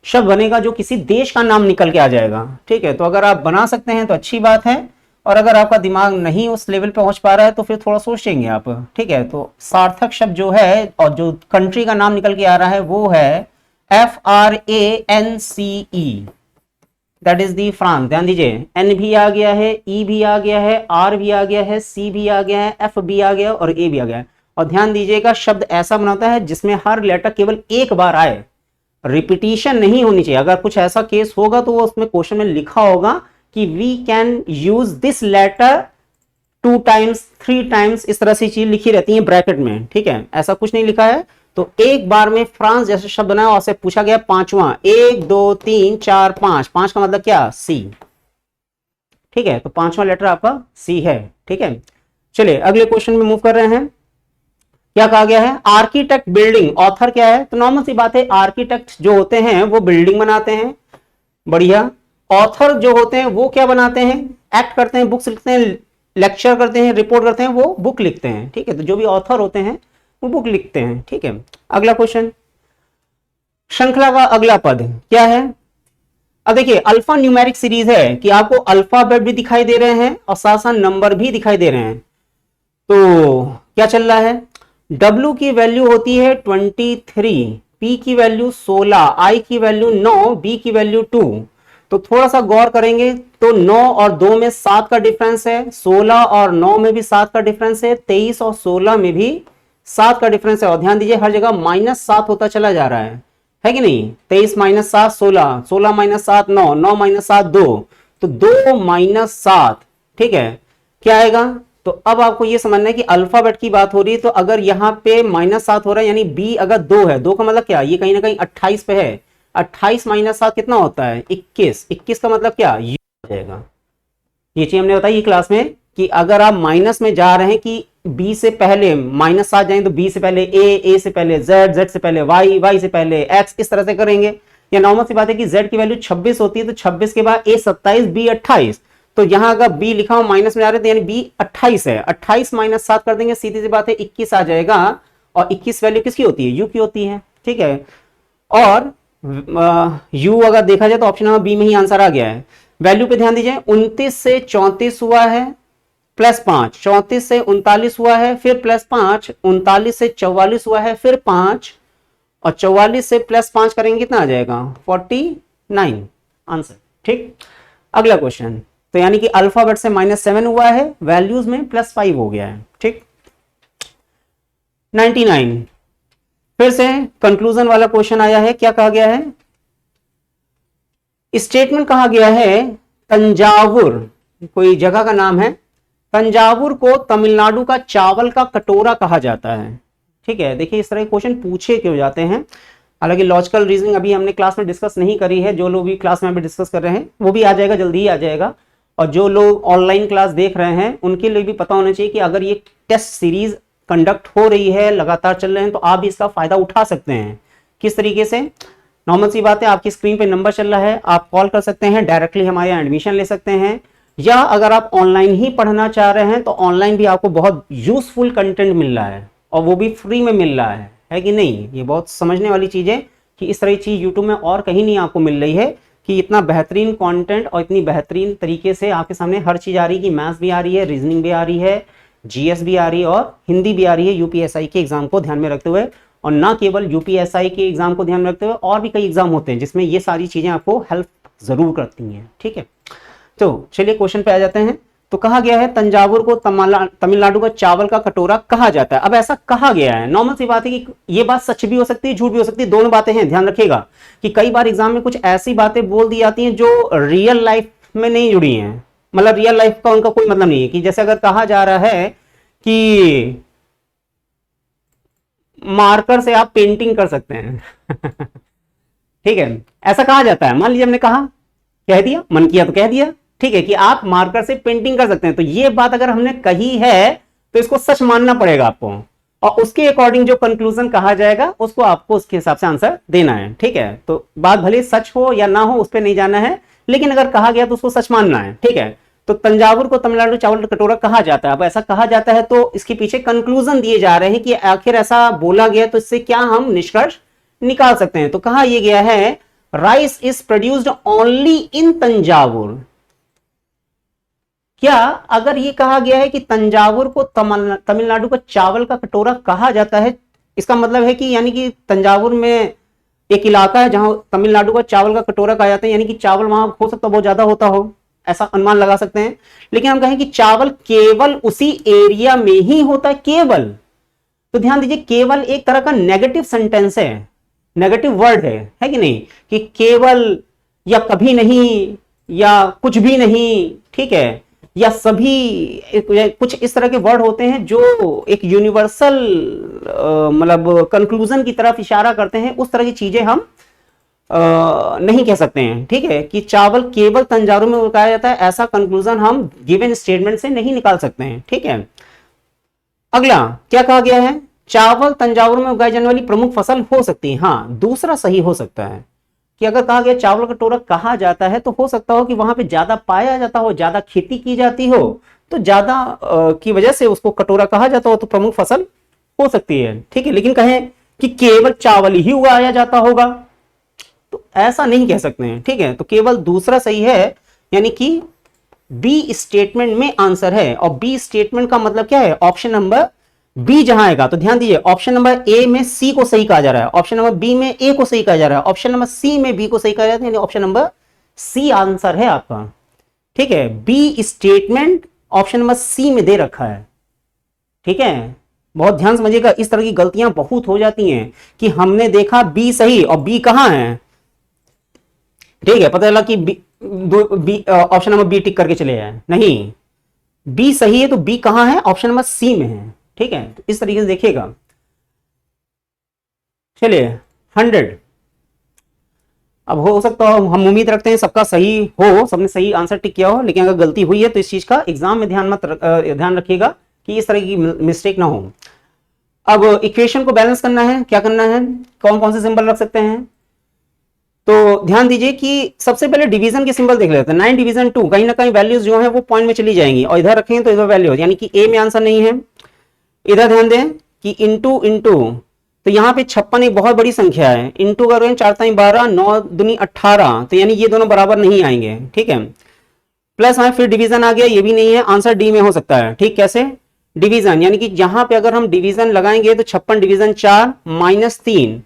शब्द बनेगा जो किसी देश का नाम निकल के आ जाएगा। ठीक है, तो अगर आप बना सकते हैं तो अच्छी बात है, और अगर आपका दिमाग नहीं उस लेवल पे पहुंच पा रहा है तो फिर थोड़ा सोचेंगे आप। ठीक है, तो सार्थक शब्द जो है और जो कंट्री का नाम निकल के आ रहा है वो है France, that is the France. ध्यान दीजिए, एन भी आ गया है, ई भी आ गया है, आर भी आ गया है, सी भी आ गया है, एफ भी आ गया और ए भी आ गया है। और ध्यान दीजिएगा शब्द ऐसा बनाता है जिसमें हर लेटर केवल एक बार आए, रिपीटिशन नहीं होनी चाहिए। अगर कुछ ऐसा केस होगा तो वो उसमें क्वेश्चन में लिखा होगा कि we can use this letter 2 times 3 times, इस तरह से चीज लिखी रहती है ब्रैकेट में। ठीक है, ऐसा कुछ नहीं लिखा है। तो एक बार में फ्रांस जैसे शब्द बनाया और से पूछा गया 5वां, 1 2 3 4 5, 5 का मतलब क्या, सी। ठीक है, तो 5वां लेटर आपका सी है। ठीक है, चलिए अगले क्वेश्चन में मूव कर रहे हैं। क्या कहा गया है, आर्किटेक्ट बिल्डिंग, ऑथर क्या है, तो नॉर्मल सी बात है, आर्किटेक्ट जो होते हैं वो बिल्डिंग बनाते हैं, बढ़िया। ऑथर जो होते हैं वो क्या बनाते हैं, एक्ट करते हैं, बुक्स लिखते हैं, लेक्चर करते हैं, रिपोर्ट करते हैं, वो बुक लिखते हैं। ठीक है, तो जो भी ऑथर होते हैं वो बुक लिखते हैं। ठीक है, अगला क्वेश्चन, श्रृंखला का अगला पद क्या है। अब देखिए अल्फा न्यूमेरिक सीरीज है कि आपको अल्फाबेट भी दिखाई दे रहे हैं और साथ साथ नंबर भी दिखाई दे रहे हैं। तो क्या चल रहा है, W की वैल्यू होती है 23, P की वैल्यू 16, I की वैल्यू 9, B की वैल्यू 2। तो थोड़ा सा गौर करेंगे तो 9 और 2 में 7 का डिफरेंस है, 16 और 9 में भी 7 का डिफरेंस है, 23 और 16 में भी 7 का डिफरेंस है। और ध्यान दीजिए हर जगह -7 होता चला जा रहा है कि नहीं। 23 - 7 16, 16 - 7 9, 9 - 7 2, तो 2 - 7। ठीक है, क्या आएगा, तो अब आपको यह समझना है कि अल्फाबेट की बात हो रही है, तो अगर यहां पे -7 हो रहा है यानी बी अगर 2 है, 2 का मतलब क्या, ये कहीं ना कहीं 28 पे है। 28 - 7 कितना होता है, 21। 21 का मतलब क्या, यू हो जाएगा। ये चीज हमने बताई क्लास में कि अगर आप माइनस में जा रहे हैं कि बी से पहले -7 जाएं तो बी से पहले ए से पहले जेड से पहले वाई से पहले एक्स, इस तरह से करेंगे। या नॉर्मल सी बात है कि जेड की वैल्यू 26 होती है, तो 26 के बाद ए 27, बी 28। तो यहां अगर बी लिखा हो माइनस में जा रहे थे यानी बी 28 है, 28 - 7 कर देंगे, सीधी सी बात है 21 आ जाएगा। और 21 वैल्यू किसकी होती है, यू की होती है। ठीक है, और यू अगर देखा जाए तो ऑप्शन नंबर बी में ही आंसर आ गया है। वैल्यू पे ध्यान दीजिए, 29 से 34 हुआ है +5, 34 से 39 हुआ है फिर +5, 39 से 44 हुआ है फिर 5, और 44 से +5 करेंगे कितना आ जाएगा, 49 आंसर। ठीक, अगला क्वेश्चन, तो यानी कि अल्फाबेट से -7 हुआ है, वैल्यूज में +5 हो गया है। ठीक, 99 फिर से कंक्लूजन वाला क्वेश्चन आया है। क्या कहा गया है, स्टेटमेंट कहा गया है तंजावुर, कोई जगह का नाम है, तंजावुर को तमिलनाडु का चावल का कटोरा कहा जाता है। ठीक है, देखिए इस तरह के क्वेश्चन पूछे क्यों जाते हैं। हालांकि लॉजिकल रीजनिंग अभी हमने क्लास में डिस्कस नहीं करी है, जो लोग भी क्लास में अभी डिस्कस कर रहे हैं वो भी आ जाएगा, जल्दी ही आ जाएगा। और जो लोग ऑनलाइन क्लास देख रहे हैं उनके लिए भी पता होना चाहिए कि अगर ये टेस्ट सीरीज कंडक्ट हो रही है, लगातार चल रहे हैं, तो आप भी इसका फायदा उठा सकते हैं। किस तरीके से, नॉर्मल सी बात है, आपकी स्क्रीन पे नंबर चल रहा है, आप कॉल कर सकते हैं, डायरेक्टली हमारे यहाँ एडमिशन ले सकते हैं, या अगर आप ऑनलाइन ही पढ़ना चाह रहे हैं तो ऑनलाइन भी आपको बहुत यूजफुल कंटेंट मिल रहा है और वो भी फ्री में मिल रहा है कि नहीं। ये बहुत समझने वाली चीज है कि इस तरह की चीज यूट्यूब में और कहीं नहीं आपको मिल रही है कि इतना बेहतरीन कंटेंट और इतनी बेहतरीन तरीके से आपके सामने हर चीज आ रही है कि मैथ्स भी आ रही है, रीजनिंग भी आ रही है, जीएस भी आ रही है और हिंदी भी आ रही है यूपीएसआई के एग्जाम को ध्यान में रखते हुए। और ना केवल यूपीएसआई के एग्जाम को ध्यान में रखते हुए और भी कई एग्जाम होते हैं जिसमें ये सारी चीजें आपको हेल्प जरूर करती हैं। ठीक है, तो चलिए क्वेश्चन पे आ जाते हैं। तो कहा गया है तंजावुर को तमिलनाडु का चावल का कटोरा कहा जाता है। अब ऐसा कहा गया है, नॉर्मल सी बात है कि ये बात सच भी हो सकती है, झूठ भी हो सकती है, दोनों बातें हैं। ध्यान रखिएगा कि कई बार एग्जाम में कुछ ऐसी बातें बोल दी जाती हैं जो रियल लाइफ में नहीं जुड़ी हैं, मतलब रियल लाइफ का उनका कोई मतलब नहीं है। कि जैसे अगर कहा जा रहा है कि मार्कर से आप पेंटिंग कर सकते हैं ठीक है, ऐसा कहा जाता है। मान लीजिए हमने कहा, कह दिया, मन किया तो कह दिया, ठीक है, कि आप मार्कर से पेंटिंग कर सकते हैं। तो ये बात अगर हमने कही है तो इसको सच मानना पड़ेगा आपको, और उसके अकॉर्डिंग जो कंक्लूजन कहा जाएगा उसको आपको उसके हिसाब से आंसर देना है। ठीक है, तो बात भले सच हो या ना हो उस पर नहीं जाना है, लेकिन अगर कहा गया तो उसको सच मानना है। ठीक है, तो तंजावुर को तमिलनाडु चावल का कटोरा कहा जाता है। अब ऐसा कहा जाता है तो इसके पीछे कंक्लूजन दिए जा रहे हैं कि आखिर ऐसा बोला गया तो इससे क्या हम निष्कर्ष निकाल सकते हैं। तो कहा यह गया है rice is produced only in Thanjavur. क्या अगर ये कहा गया है कि तंजावुर को तमिलनाडु का चावल का कटोरा कहा जाता है, इसका मतलब है कि यानी कि तंजावुर में एक इलाका है जहां तमिलनाडु का चावल का कटोरा कहा जाता है, यानी कि चावल वहां हो सकता है बहुत ज्यादा होता हो, ऐसा अनुमान लगा सकते हैं। लेकिन हम कहें कि चावल केवल उसी एरिया में ही होता है, केवल, तो ध्यान दीजिए केवल एक तरह का नेगेटिव सेंटेंस है, नेगेटिव वर्ड है कि नहीं, कि केवल या कभी नहीं या कुछ भी नहीं, ठीक है, या सभी, कुछ इस तरह के वर्ड होते हैं जो एक यूनिवर्सल मतलब कंक्लूजन की तरफ इशारा करते हैं। उस तरह की चीजें हम नहीं कह सकते हैं। ठीक है, कि चावल केवल तंजावुर में उगाया जाता है, ऐसा कंक्लूजन हम गिवन स्टेटमेंट से नहीं निकाल सकते हैं। ठीक है, अगला क्या कहा गया है, चावल तंजावुर में उगाई जाने वाली प्रमुख फसल हो सकती है। हाँ, दूसरा सही हो सकता है कि अगर कहा गया चावल कटोरा कहा जाता है तो हो सकता हो कि वहां पे ज्यादा पाया जाता हो, ज्यादा खेती की जाती हो, तो ज्यादा की वजह से उसको कटोरा कहा जाता हो, तो प्रमुख फसल हो सकती है। ठीक है, लेकिन कहें कि केवल चावल ही उगाया जाता होगा तो ऐसा नहीं कह सकते हैं। ठीक है, तो केवल दूसरा सही है, यानी कि बी स्टेटमेंट में आंसर है। और बी स्टेटमेंट का मतलब क्या है, ऑप्शन नंबर बी जहां आएगा, तो ध्यान दीजिए ऑप्शन नंबर ए में सी को सही कहा जा रहा है, ऑप्शन नंबर बी में ए को सही कहा जा रहा है, ऑप्शन नंबर सी में बी को सही कहा जाता है, यानी ऑप्शन नंबर सी आंसर है आपका। ठीक है, B statement option number C में दे रखा है। ठीक है, बहुत ध्यान समझिएगा, इस तरह की गलतियां बहुत हो जाती हैं कि हमने देखा बी सही और बी कहां है। ठीक है, पता चला कि B option number B tick करके चले आए, नहीं, बी सही है तो बी कहां है, ऑप्शन नंबर सी में है। ठीक है, तो इस तरीके से देखिएगा। चलिए 100, अब हो सकता हो, हम उम्मीद रखते हैं सबका सही हो, सबने सही आंसर टिक किया हो, लेकिन अगर गलती हुई है तो इस चीज का एग्जाम में ध्यान रखिएगा कि इस तरह की मिस्टेक ना हो। अब इक्वेशन को बैलेंस करना है, क्या करना है, कौन कौन से सिंबल रख सकते हैं, तो ध्यान दीजिए कि सबसे पहले डिवीजन के सिंबल देख लेते हैं। 9 डिवीजन 2, कहीं ना कहीं वैल्यूज जो है वो पॉइंट में चली जाएंगी, और इधर रखेंगे तो इधर वैल्यू, यानी कि ए में आंसर नहीं है। इधर ध्यान दें कि इंटू इंटू, तो यहाँ पे 56 एक बहुत बड़ी संख्या है, इंटू करें 4 ताई 12, 9 दूनी 18, तो यानी ये दोनों बराबर नहीं आएंगे। ठीक है, प्लस हमें फिर डिवीजन आ गया, ये भी नहीं है, आंसर डी में हो सकता है। ठीक, कैसे डिवीजन, यानी कि यहां पे अगर हम डिवीजन लगाएंगे तो 56 डिवीजन 4 माइनस 3,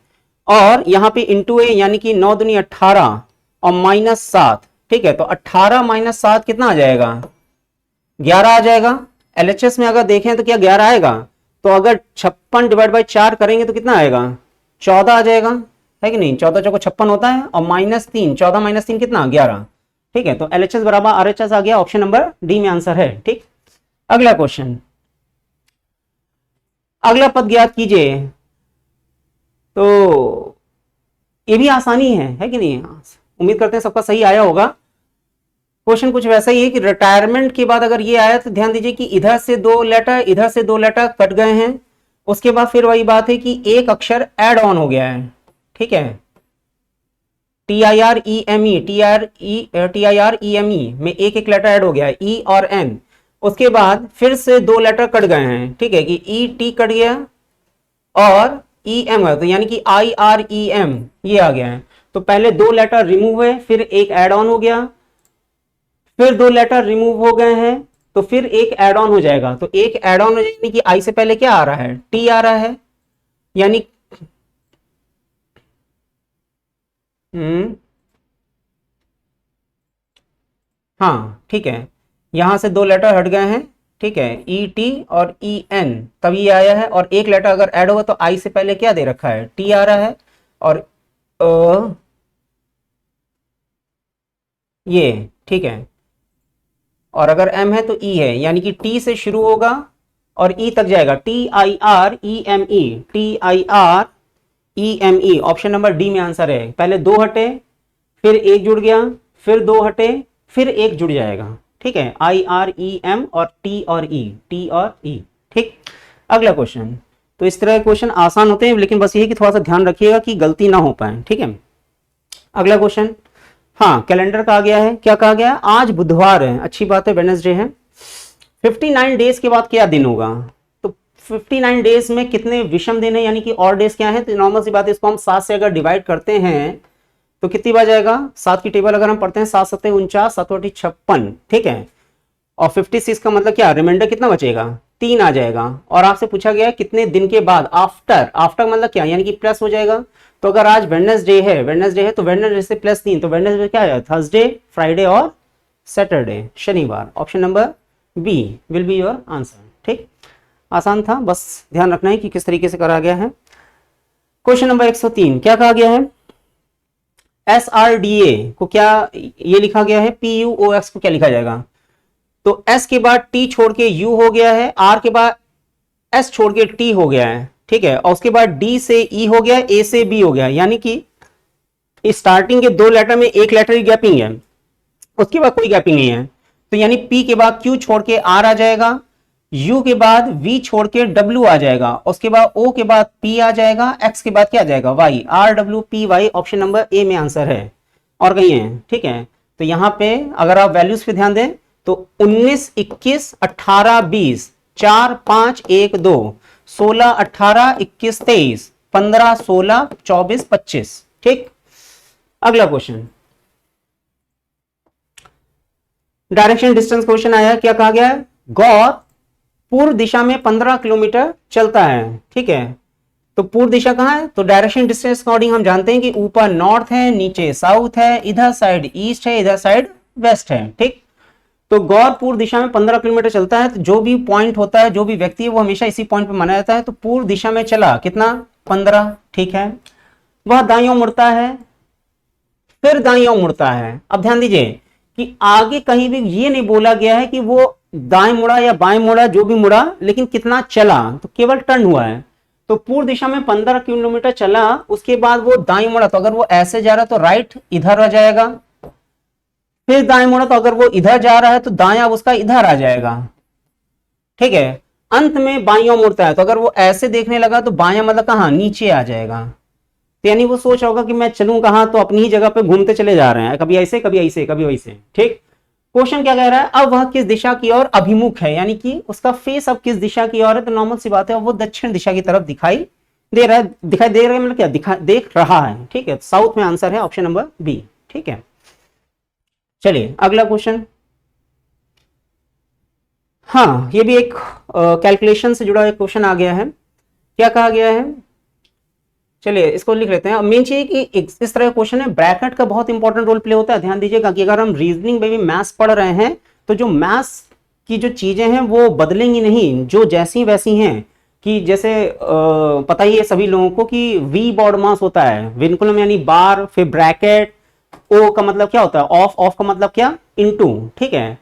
और यहाँ पे इंटू है, यानी कि 9 दूनी 18 और माइनस 7। ठीक है, तो 18 माइनस 7 कितना आ जाएगा, 11 आ जाएगा। एलएचएस में अगर देखें तो क्या 11 आएगा, तो अगर 56 डिवाइड बाई 4 करेंगे तो कितना आएगा, 14 आ जाएगा, है कि नहीं, 14 चौको 56 होता है, और माइनस 3, 14 माइनस 3 कितना, 11। ठीक है, तो एलएचएस बराबर आरएचएस आ गया, ऑप्शन नंबर डी में आंसर है। ठीक, अगला क्वेश्चन, अगला पद ज्ञात कीजिए, तो ये भी आसानी है कि नहीं, उम्मीद करते हैं सबका सही आया होगा। क्वेश्चन कुछ वैसा ही है कि रिटायरमेंट के बाद अगर ये आया तो ध्यान दीजिए कि इधर से 2 लेटर, इधर से 2 लेटर कट गए हैं, उसके बाद फिर वही बात है कि एक अक्षर ऐड ऑन हो गया है। ठीक है, TIREME, TIREME में एक लेटर ऐड हो गया है, E और N, उसके बाद फिर से 2 लेटर कट गए हैं। ठीक है, कि ET कट गया और EM है, तो यानी कि IREM ये आ गया है। तो पहले 2 लेटर रिमूव हुए, फिर एक एड ऑन हो गया, फिर 2 लेटर रिमूव हो गए हैं, तो फिर एक एड ऑन हो जाएगा। तो एक एड ऑन हो जाएगा, यानी कि आई से पहले क्या आ रहा है, टी आ रहा है, यानी हाँ ठीक है, यहां से 2 लेटर हट गए हैं, ठीक है, ई टी और ई एन, तब ये आया है। और एक लेटर अगर ऐड होगा तो आई से पहले क्या दे रखा है, टी आ रहा है, और ये ठीक है, और अगर एम है तो ई है, यानी कि टी से शुरू होगा और ई तक जाएगा, T I R E M E, T I R E M E. Option number D में आंसर है। पहले 2 हटे, फिर एक जुड़ गया, फिर 2 हटे, फिर एक जुड़ जाएगा, ठीक है, आई आर ई एम और टी और ई, टी और ई। ठीक, अगला क्वेश्चन। तो इस तरह के क्वेश्चन आसान होते हैं, लेकिन बस ये कि थोड़ा सा ध्यान रखिएगा कि गलती ना हो पाए, ठीक है। अगला क्वेश्चन, हाँ कैलेंडर का आ गया है, क्या कहा गया है, आज बुधवार है, अच्छी बात है, वेडनेसडे है। 59 डेज के बाद क्या दिन होगा, तो 59 डेज में कितने विषम दिन है, यानी कि और डेज क्या है, तो नॉर्मल सी बात है, इसको हम 7 से अगर डिवाइड करते हैं तो कितनी बार जाएगा, 7 की टेबल अगर हम पढ़ते हैं, 7 सत्ते 49, 7 56, ठीक है, और 56 का मतलब क्या, रिमाइंडर कितना बचेगा, 3 आ जाएगा। और आपसे पूछा गया कितने दिन के बाद, आफ्टर, आफ्टर मतलब क्या, यानी कि प्लस हो जाएगा। तो अगर आज वेडनेसडे है, तो वेडनेसडे से +3, तो वेडनेसडे क्या है, थर्सडे, फ्राइडे और सैटरडे, शनिवार। Option number B will be your answer. ठीक, आसान था, बस ध्यान रखना है कि किस तरीके से करा गया है। क्वेश्चन नंबर 103, क्या कहा गया है, SRDA को क्या ये लिखा गया है, PUOX को क्या लिखा जाएगा, तो S के बाद T छोड़ के U हो गया है, R के बाद S छोड़ के T हो गया है, ठीक है, और उसके बाद D से E हो गया, A से B हो गया, यानी कि स्टार्टिंग के 2 लेटर में एक लेटर की गैपिंग है, उसके बाद कोई गैपिंग नहीं है, तो यानी P के बाद Q छोड़ के R आ जाएगा, U के बाद V छोड़ के W आ जाएगा, उसके बाद O के बाद P आ जाएगा, X के बाद क्या आ जाएगा, Y, RWPY। ऑप्शन नंबर ए में आंसर है, और कहीं है, ठीक है। तो यहां पे अगर आप वैल्यूज पे ध्यान दें तो 19, 21, 18, 20, 4, 5, 1, 2, 16, 18, 21, 23, 15, 16, 24, 25। ठीक, अगला क्वेश्चन, डायरेक्शन डिस्टेंस क्वेश्चन आया, क्या कहा गया है, गौर पूर्व दिशा में 15 किलोमीटर चलता है, ठीक है, तो पूर्व दिशा कहां है, तो डायरेक्शन डिस्टेंस अकॉर्डिंग हम जानते हैं कि ऊपर नॉर्थ है, नीचे साउथ है, इधर साइड ईस्ट है, इधर साइड वेस्ट है। ठीक, तो गौर पूर्व दिशा में 15 किलोमीटर चलता है, तो जो भी पॉइंट होता है, जो भी व्यक्ति है, वो हमेशा इसी पॉइंट पे माना जाता है। तो पूर्व दिशा में चला कितना, 15, ठीक है, वह दाईं ओर मुड़ता है, फिर दाईं ओर मुड़ता है। अब ध्यान दीजिए कि आगे कहीं भी ये नहीं बोला गया है कि वो दाएं मुड़ा या बाएं मुड़ा, जो भी मुड़ा, लेकिन कितना चला, तो केवल टर्न हुआ है। तो पूर्व दिशा में 15 किलोमीटर चला, उसके बाद वो दाएं मुड़ा, तो अगर वो ऐसे जा रहा है तो राइट इधर आ जाएगा, फिर दाएं मुड़ा, तो अगर वो इधर जा रहा है तो दायां उसका इधर आ जाएगा, ठीक है, अंत में बाईं ओर मुड़ता है, तो अगर वो ऐसे देखने लगा तो बायां मतलब कहां, नीचे आ जाएगा। तो यानी वो सोच होगा कि मैं चलूं कहां, तो अपनी ही जगह पे घूमते चले जा रहे हैं, कभी ऐसे कभी ऐसे कभी वैसे। ठीक, क्वेश्चन क्या कह रहा है, अब वह किस दिशा की ओर अभिमुख है, यानी कि उसका फेस अब किस दिशा की ओर है, तो नॉर्मल सी बात है, वो दक्षिण दिशा की तरफ दिखाई दे रहा है, मतलब क्या देख रहा है, ठीक है, साउथ में आंसर है, ऑप्शन नंबर बी। ठीक है, चलिए अगला क्वेश्चन, हाँ ये भी एक कैलकुलेशन से जुड़ा एक क्वेश्चन आ गया है, क्या कहा गया है, चलिए इसको लिख लेते हैं। मेन चीज कि इस तरह का क्वेश्चन है, ब्रैकेट का बहुत इंपॉर्टेंट रोल प्ले होता है। ध्यान दीजिएगा कि अगर हम रीजनिंग में भी मैथ्स पढ़ रहे हैं तो जो मैथ्स की जो चीजें हैं वो बदलेंगी नहीं, जो जैसी वैसी हैं, कि जैसे पता ही है सभी लोगों को कि वी बॉड मास होता है, विनकुलम यानी बार, फिर ब्रैकेट, ओ का मतलब क्या होता है, ऑफ, ऑफ का मतलब क्या, इनटू, ठीक है,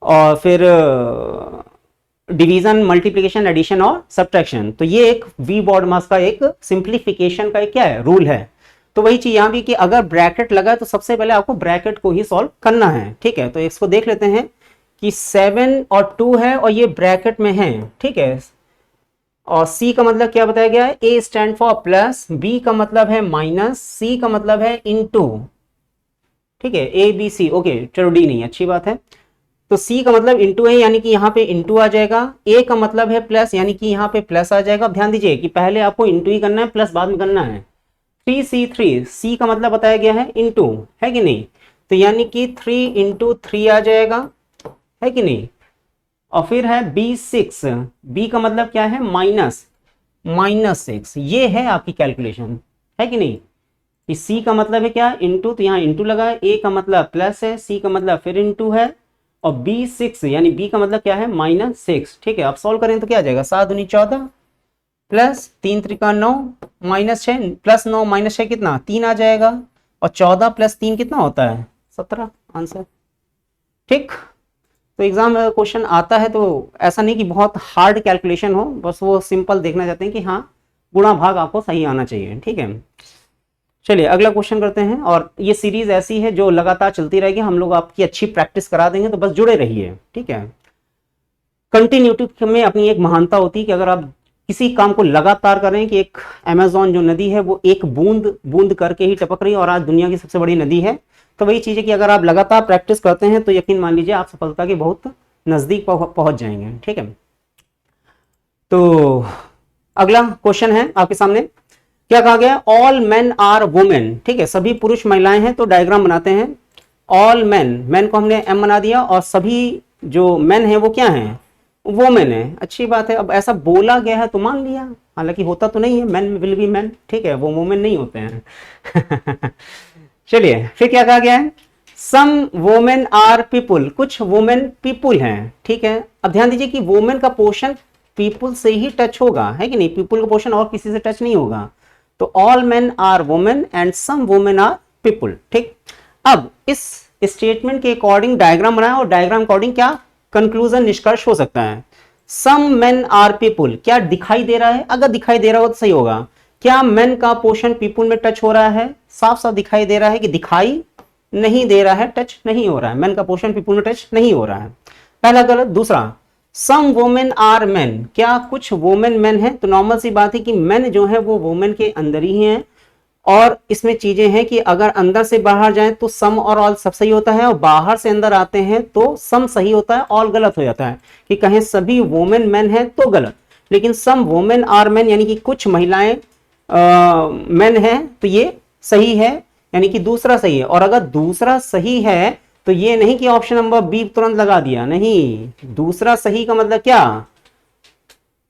और फिर डिवीजन, मल्टीप्लिकेशन, एडिशन और सब्ट्रैक्शन। तो ये एक वी बॉड मास का एक सिंप्लीफिकेशन का एक क्या है, रूल है। तो वही चीज यहां भी कि अगर ब्रैकेट लगा है तो सबसे पहले आपको ब्रैकेट को ही सॉल्व करना है, ठीक है। तो इसको देख लेते हैं कि 7 और 2 है और ये ब्रैकेट में है, ठीक है, और सी का मतलब क्या बताया गया है, ए स्टैंड फॉर प्लस, बी का मतलब है माइनस, सी का मतलब है इनटू, ठीक है, ए बी सी, ओके चलो डी नहीं, अच्छी बात है। तो C का मतलब इंटू है, यानी कि यहाँ पे इंटू आ जाएगा, A का मतलब है प्लस, यानी कि यहाँ पे प्लस आ जाएगा। ध्यान दीजिए कि पहले आपको इंटू ही करना है, प्लस बाद में करना है। 3c3, सी का मतलब बताया गया है इनटू, है कि नहीं, तो यानी कि 3 इंटू 3 आ जाएगा, है कि नहीं। और फिर है B6, बी का मतलब क्या है -6, ये है आपकी कैलकुलेशन, है कि नहीं। इस सी का मतलब है क्या, इंटू, तो यहाँ इंटू लगा है, ए का मतलब प्लस है, सी का मतलब फिर इंटू है, और B6 यानी बी का मतलब क्या है -6, ठीक है। आप सॉल्व करें तो क्या आ जाएगा, 7 दूनी 14 प्लस 3 त्रिका 9 -6 प्लस 9 -6 कितना 3 आ जाएगा, और 14 प्लस 3 कितना होता है 17, आंसर। ठीक, तो एग्जाम में क्वेश्चन आता है तो ऐसा नहीं कि बहुत हार्ड कैलकुलेशन हो, बस वो सिंपल देखना चाहते हैं कि हाँ गुणा भाग आपको सही आना चाहिए, ठीक है। चलिए अगला क्वेश्चन करते हैं, और ये सीरीज ऐसी है जो लगातार चलती रहेगी, हम लोग आपकी अच्छी प्रैक्टिस करा देंगे, तो बस जुड़े रहिए, ठीक है। कंटिन्यूटी में अपनी एक महानता होती है कि अगर आप किसी काम को लगातार करें, कि एक अमेजोन जो नदी है वो एक बूंद बूंद करके ही टपक रही है और आज दुनिया की सबसे बड़ी नदी है, तो वही चीज है कि अगर आप लगातार प्रैक्टिस करते हैं तो यकीन मान लीजिए आप सफलता के बहुत नजदीक पहुंच जाएंगे, ठीक है। तो अगला क्वेश्चन है आपके सामने, क्या कहा गया, ऑल मेन आर वुमेन, ठीक है, सभी पुरुष महिलाएं हैं, तो डायग्राम बनाते हैं। ऑल मेन, मैन को हमने एम बना दिया, और सभी जो मेन है वो क्या है, वोमेन है, अच्छी बात है। अब ऐसा बोला गया है तो मान लिया, हालांकि होता तो नहीं है, मैन विल बी मैन, ठीक है, वो वोमेन नहीं होते हैं। चलिए फिर क्या कहा गया है, सम वोमेन आर पीपुल, कुछ वोमेन पीपुल हैं, ठीक है। अब ध्यान दीजिए कि वोमेन का पोर्शन पीपुल से ही टच होगा, है कि नहीं, पीपुल का पोर्शन और किसी से टच नहीं होगा, तो all men are women and some women are people, ठीक। अब इस स्टेटमेंट के अकॉर्डिंग डायग्राम बनाया, और डायग्राम अकॉर्डिंग क्या कंक्लूजन निष्कर्ष हो सकता है, सम मेन आर पीपुल, क्या दिखाई दे रहा है, अगर दिखाई दे रहा हो तो सही होगा, क्या मेन का पोर्शन पीपुल में टच हो रहा है, साफ साफ दिखाई दे रहा है कि दिखाई नहीं दे रहा है, टच नहीं हो रहा है, मेन का पोर्शन पीपुल में टच नहीं हो रहा है, पहला गलत। दूसरा, सम वोमेन आर मेन, क्या कुछ वोमेन मेन है, तो नॉर्मल सी बात है कि मेन जो है वो वोमेन के अंदर ही है, और इसमें चीजें हैं कि अगर अंदर से बाहर जाए तो सम और ऑल सब सही होता है, और बाहर से अंदर आते हैं तो सम सही होता है, ऑल गलत हो जाता है, कि कहें सभी वोमेन मेन है तो गलत, लेकिन सम वोमेन आर मेन यानी कि कुछ महिलाएं मेन है तो ये सही है, यानी कि दूसरा सही है। और अगर दूसरा सही है तो ये नहीं कि ऑप्शन नंबर बी तुरंत लगा दिया, नहीं, दूसरा सही का मतलब क्या,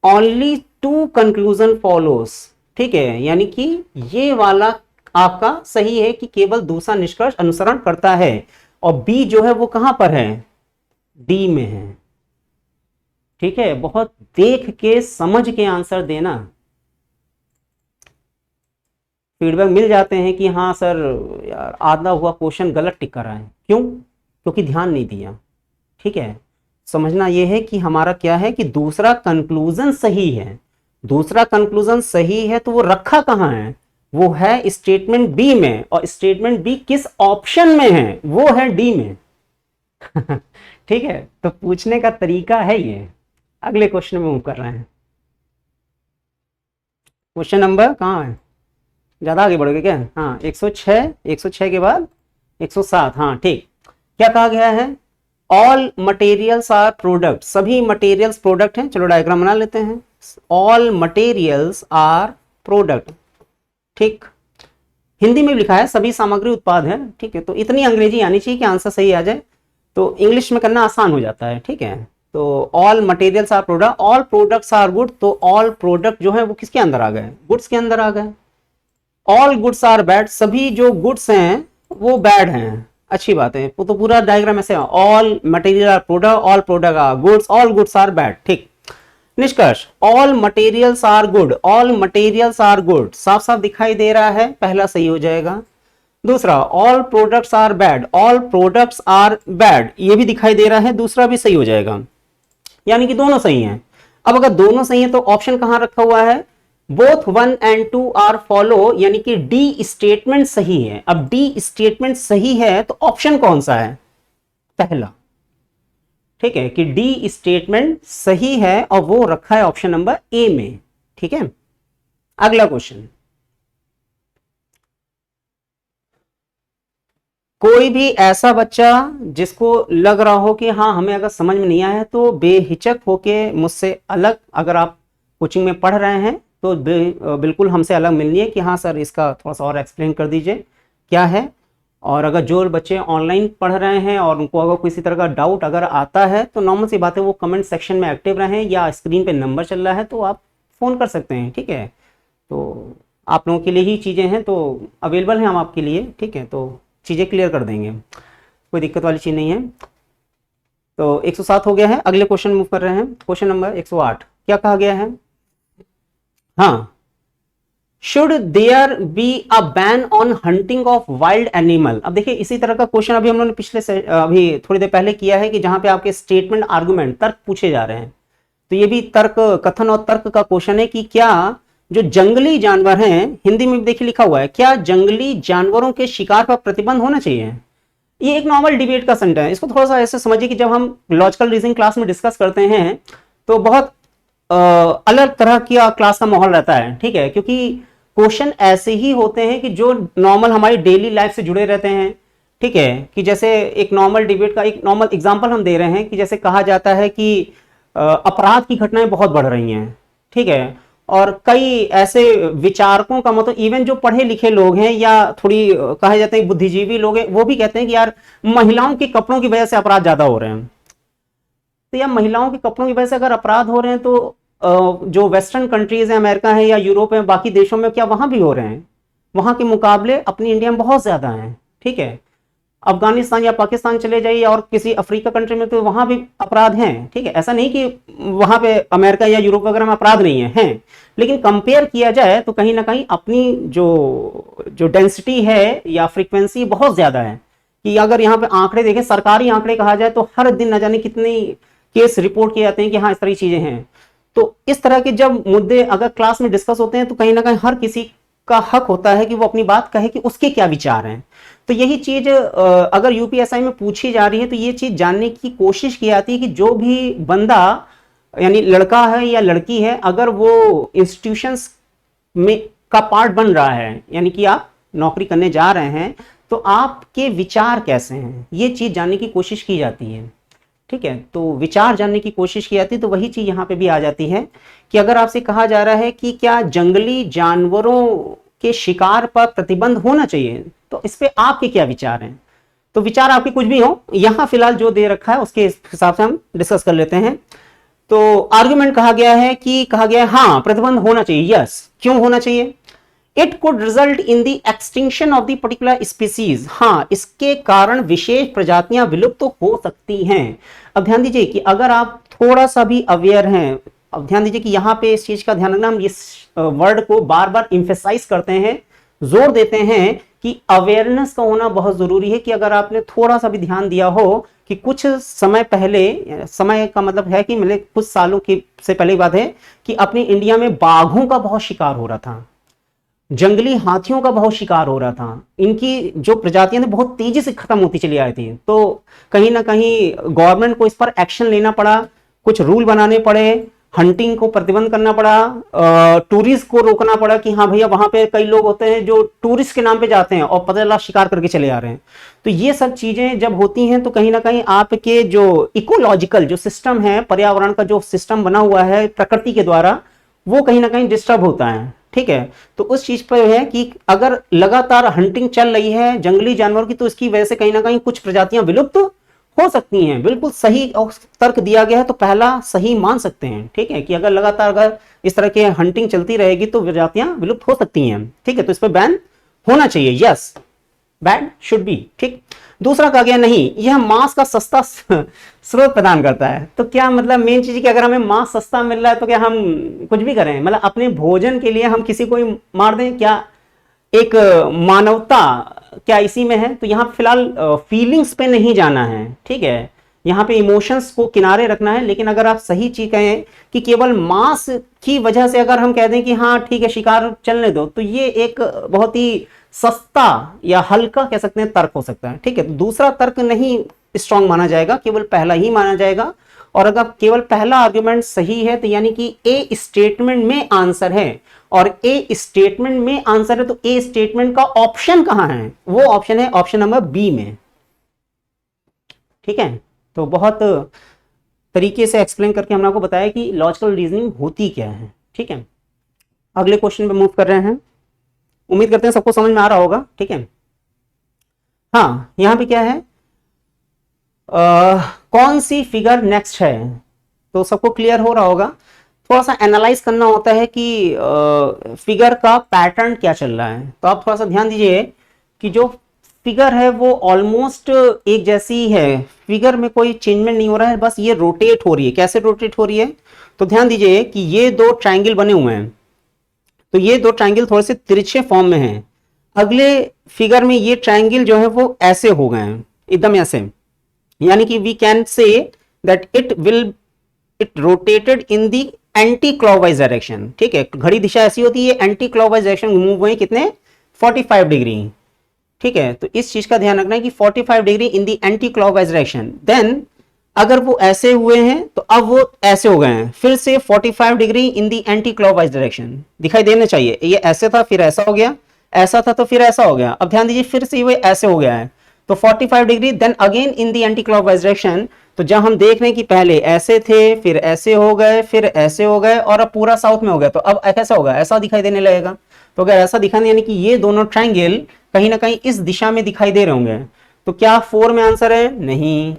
ओनली टू कंक्लूजन फॉलोस, ठीक है, यानी कि ये वाला आपका सही है कि केवल दूसरा निष्कर्ष अनुसरण करता है, और बी जो है वो कहां पर है, डी में है, ठीक है। बहुत देख के समझ के आंसर देना, फीडबैक मिल जाते हैं कि हाँ सर यार आधा हुआ क्वेश्चन गलत टिक कर रहा है, क्यों, क्योंकि ध्यान नहीं दिया, ठीक है। समझना यह है कि हमारा क्या है कि दूसरा कंक्लूजन सही है, दूसरा कंक्लूजन सही है तो वो रखा कहां है, वो है स्टेटमेंट बी में, और स्टेटमेंट बी किस ऑप्शन में है, वो है डी में। ठीक है, तो पूछने का तरीका है ये। अगले क्वेश्चन में मूव कर रहे हैं, क्वेश्चन नंबर कहाँ है, ज्यादा आगे बढ़ोगे क्या, हाँ 106, 106 के बाद 107, हाँ ठीक। क्या कहा गया है, ऑल मटेरियल्स आर प्रोडक्ट, सभी मटेरियल्स प्रोडक्ट हैं, चलो डायग्राम बना लेते हैं, ऑल मटेरियल्स आर प्रोडक्ट, ठीक। हिंदी में लिखा है सभी सामग्री उत्पाद है, ठीक है, तो इतनी अंग्रेजी आनी चाहिए कि आंसर सही आ जाए, तो इंग्लिश में करना आसान हो जाता है, ठीक है। तो all materials are product, all products are good, तो ऑल प्रोडक्ट जो है वो किसके अंदर आ गए, गुड्स के अंदर आ गए। ऑल गुड्स आर बैड, सभी जो गुड्स हैं वो बैड हैं, अच्छी बात है, तो पूरा डायग्राम ऐसे, all material are product, all product are goods, all goods are bad, ठीक। निष्कर्ष, all materials are good, all materials are good, साफ साफ दिखाई दे रहा है, पहला सही हो जाएगा। दूसरा, all products are bad, all products are bad, ये भी दिखाई दे रहा है, दूसरा भी सही हो जाएगा, यानी कि दोनों सही हैं। अब अगर दोनों सही है तो ऑप्शन कहां रखा हुआ है, बोथ 1 and 2 आर फॉलो, यानी कि डी स्टेटमेंट सही है। अब डी स्टेटमेंट सही है तो ऑप्शन कौन सा है, पहला, ठीक है, कि डी स्टेटमेंट सही है और वो रखा है ऑप्शन नंबर ए में, ठीक है। अगला क्वेश्चन, कोई भी ऐसा बच्चा जिसको लग रहा हो कि हाँ हमें अगर समझ में नहीं आया है तो बेहिचक होके मुझसे अलग, अगर आप कोचिंग में पढ़ रहे हैं तो बिल्कुल हमसे अलग मिलनी है कि हाँ सर इसका थोड़ा सा और एक्सप्लेन कर दीजिए क्या है। और अगर जो बच्चे ऑनलाइन पढ़ रहे हैं और उनको अगर किसी तरह का डाउट अगर आता है तो नॉर्मल सी बात है, वो कमेंट सेक्शन में एक्टिव रहें या स्क्रीन पे नंबर चल रहा है तो आप फ़ोन कर सकते हैं, ठीक है। तो आप लोगों के लिए ही चीज़ें हैं, तो अवेलेबल हैं हम आपके लिए, ठीक है। तो चीज़ें क्लियर कर देंगे, कोई दिक्कत वाली चीज़ नहीं है। तो 107 हो गया है, अगले क्वेश्चन मूव कर रहे हैं। क्वेश्चन नंबर 108 क्या कहा गया है? हाँ, should there be a ban on hunting of wild animal. अब देखिए इसी तरह का क्वेश्चन अभी हम लोगों ने पिछले से अभी थोड़ी देर पहले किया है कि जहां पे आपके स्टेटमेंट आर्गुमेंट तर्क पूछे जा रहे हैं। तो ये भी तर्क कथन और तर्क का क्वेश्चन है कि क्या जो जंगली जानवर हैं, हिंदी में भी देखिए लिखा हुआ है, क्या जंगली जानवरों के शिकार पर प्रतिबंध होना चाहिए। ये एक नॉर्मल डिबेट का सेंटर है। इसको थोड़ा सा ऐसे समझिए कि जब हम लॉजिकल रीजनिंग क्लास में डिस्कस करते हैं तो बहुत अलग तरह का क्लास का माहौल रहता है, ठीक है, क्योंकि क्वेश्चन ऐसे ही होते हैं कि जो नॉर्मल हमारी डेली लाइफ से जुड़े रहते हैं, ठीक है। कि जैसे एक नॉर्मल डिबेट का एक नॉर्मल एग्जांपल हम दे रहे हैं कि जैसे कहा जाता है कि अपराध की घटनाएं बहुत बढ़ रही हैं, ठीक है। और कई ऐसे विचारकों का मतलब इवन जो पढ़े लिखे लोग हैं या थोड़ी कहे जाते हैं बुद्धिजीवी लोग हैं, वो भी कहते हैं कि यार महिलाओं के कपड़ों की वजह से अपराध ज्यादा हो रहे हैं। तो या महिलाओं के कपड़ों की वजह से अगर अपराध हो रहे हैं तो जो वेस्टर्न कंट्रीज हैं, अमेरिका है या यूरोप है, बाकी देशों में क्या वहां भी हो रहे हैं? वहां के मुकाबले अपनी इंडिया में बहुत ज्यादा हैं, ठीक है। अफगानिस्तान या पाकिस्तान चले जाइए और किसी अफ्रीका कंट्री में तो वहां भी अपराध हैं, ठीक है। ऐसा नहीं कि वहां पे अमेरिका या यूरोप वगैरह में अपराध नहीं है, हैं। लेकिन कंपेयर किया जाए तो कहीं ना कहीं अपनी जो जो डेंसिटी है या फ्रीक्वेंसी बहुत ज्यादा है। कि अगर यहाँ पे आंकड़े देखें, सरकारी आंकड़े कहा जाए तो हर दिन न जाने कितने केस रिपोर्ट किए जाते हैं कि हाँ इस तरह की चीजें हैं। तो इस तरह के जब मुद्दे अगर क्लास में डिस्कस होते हैं तो कहीं ना कहीं हर किसी का हक होता है कि वो अपनी बात कहे कि उसके क्या विचार हैं। तो यही चीज अगर यूपीएसआई में पूछी जा रही है तो ये चीज जानने की कोशिश की जाती है कि जो भी बंदा यानी लड़का है या लड़की है, अगर वो इंस्टीट्यूशंस में का पार्ट बन रहा है, यानी कि आप नौकरी करने जा रहे हैं, तो आपके विचार कैसे हैं, ये चीज जानने की कोशिश की जाती है, ठीक है। तो विचार जानने की कोशिश की जाती है। तो वही चीज यहां पे भी आ जाती है कि अगर आपसे कहा जा रहा है कि क्या जंगली जानवरों के शिकार पर प्रतिबंध होना चाहिए, तो इस पे आपके क्या विचार हैं। तो विचार आपके कुछ भी हो, यहां फिलहाल जो दे रखा है उसके हिसाब से हम डिस्कस कर लेते हैं। तो आर्ग्यूमेंट कहा गया है कि कहा गया है हाँ प्रतिबंध होना चाहिए, यस। क्यों होना चाहिए? It could result in the extinction of the particular species. हाँ, इसके कारण विशेष प्रजातियां विलुप्त तो हो सकती हैं। अब ध्यान दीजिए कि अगर आप थोड़ा सा भी अवेयर हैं, अब ध्यान दीजिए कि यहां पे इस चीज का ध्यान रखना, हम इस वर्ड को बार बार इंफेसाइज करते हैं, जोर देते हैं कि अवेयरनेस का होना बहुत जरूरी है। कि अगर आपने थोड़ा सा भी ध्यान दिया हो कि कुछ समय पहले, समय का मतलब है कि मतलब कुछ सालों की से पहले की बात है कि अपनी इंडिया में बाघों का बहुत शिकार हो रहा था, जंगली हाथियों का बहुत शिकार हो रहा था, इनकी जो प्रजातियां थी बहुत तेजी से खत्म होती चली आ रही थी। तो कहीं ना कहीं गवर्नमेंट को इस पर एक्शन लेना पड़ा, कुछ रूल बनाने पड़े, हंटिंग को प्रतिबंध करना पड़ा, टूरिस्ट को रोकना पड़ा कि हाँ भैया वहां पे कई लोग होते हैं जो टूरिस्ट के नाम पे जाते हैं और पता चला शिकार करके चले आ रहे हैं। तो ये सब चीजें जब होती हैं तो कहीं ना कहीं आपके जो इकोलॉजिकल जो सिस्टम है, पर्यावरण का जो सिस्टम बना हुआ है प्रकृति के द्वारा, वो कहीं ना कहीं डिस्टर्ब होता है, ठीक है। तो उस चीज पर है कि अगर लगातार हंटिंग चल रही है जंगली जानवर की, तो इसकी वजह से कहीं ना कहीं कुछ प्रजातियां विलुप्त हो सकती हैं। बिल्कुल सही तर्क दिया गया है, तो पहला सही मान सकते हैं, ठीक है। कि अगर लगातार अगर इस तरह की हंटिंग चलती रहेगी तो प्रजातियां विलुप्त हो सकती हैं, ठीक है। तो इस पर बैन होना चाहिए, यस, बैन शुड बी, ठीक। दूसरा कहा गया नहीं, यह मांस का सस्ता स्रोत प्रदान करता है। तो क्या मतलब मेन चीज कि अगर हमें मांस सस्ता मिल रहा है तो क्या हम कुछ भी करें, मतलब अपने भोजन के लिए हम किसी को ही मार दें क्या? एक मानवता क्या इसी में है? तो यहाँ फिलहाल फीलिंग्स पे नहीं जाना है, ठीक है। यहाँ पे इमोशंस को किनारे रखना है। लेकिन अगर आप सही चीज कहें कि केवल मांस की वजह से अगर हम कह दें कि हाँ ठीक है शिकार चलने दो, तो ये एक बहुत ही सस्ता या हल्का कह सकते हैं तर्क हो सकता है, ठीक है। तो दूसरा तर्क नहीं स्ट्रांग माना जाएगा, केवल पहला ही माना जाएगा। और अगर केवल पहला आर्गुमेंट सही है तो यानी कि ए स्टेटमेंट में आंसर है, और ए स्टेटमेंट में आंसर है तो ए स्टेटमेंट का ऑप्शन कहां है? वो ऑप्शन है ऑप्शन नंबर बी में, ठीक है। तो बहुत तरीके से एक्सप्लेन करके हमने आपको बताया कि लॉजिकल रीजनिंग होती क्या है, ठीक है। अगले क्वेश्चन पे मूव कर रहे हैं। उम्मीद करते हैं सबको समझ में आ रहा होगा, ठीक है। हाँ, यहां पे क्या है, कौन सी फिगर नेक्स्ट है, तो सबको क्लियर हो रहा होगा। थोड़ा सा एनालाइज करना होता है कि फिगर का पैटर्न क्या चल रहा है। तो आप थोड़ा सा ध्यान दीजिए कि जो फिगर है वो ऑलमोस्ट एक जैसी ही है, फिगर में कोई चेंजमेंट नहीं हो रहा है, बस ये रोटेट हो रही है। कैसे रोटेट हो रही है, तो ध्यान दीजिए कि ये दो ट्राइंगल बने हुए हैं, तो ये दो ट्राइंगल थोड़े से तिरछे फॉर्म में हैं। अगले फिगर में ये ट्राइंगल जो है वो ऐसे हो गए हैं, एकदम ऐसे, यानी कि we can say that it rotated in the anti clockwise direction. ठीक है, घड़ी दिशा ऐसी होती है, एंटी क्लॉकवाइज डायरेक्शन मूव हुए कितने, 45 डिग्री। ठीक है, तो इस चीज का ध्यान रखना है कि 45 degree in the anti clockwise direction. Then अगर वो ऐसे हुए हैं तो अब वो ऐसे हो गए हैं, फिर से 45 degree in the anti clockwise direction दिखाई देना चाहिए। ये ऐसे था फिर ऐसा हो गया, ऐसा था तो फिर ऐसा हो गया। अब ध्यान दीजिए फिर से वो ऐसे हो गया है, तो 45 degree then again in the anti clockwise direction. तो जब हम देख रहे हैं कि पहले ऐसे थे, फिर ऐसे हो गए, फिर ऐसे हो गए, और अब पूरा साउथ में हो गया, तो अब कैसा होगा, ऐसा दिखाई देने लगेगा। तो अगर ऐसा दिखाने, यानी कि ये दोनों ट्राइंगल कहीं ना कहीं इस दिशा में दिखाई दे रहे होंगे। तो क्या 4 में आंसर है, नहीं।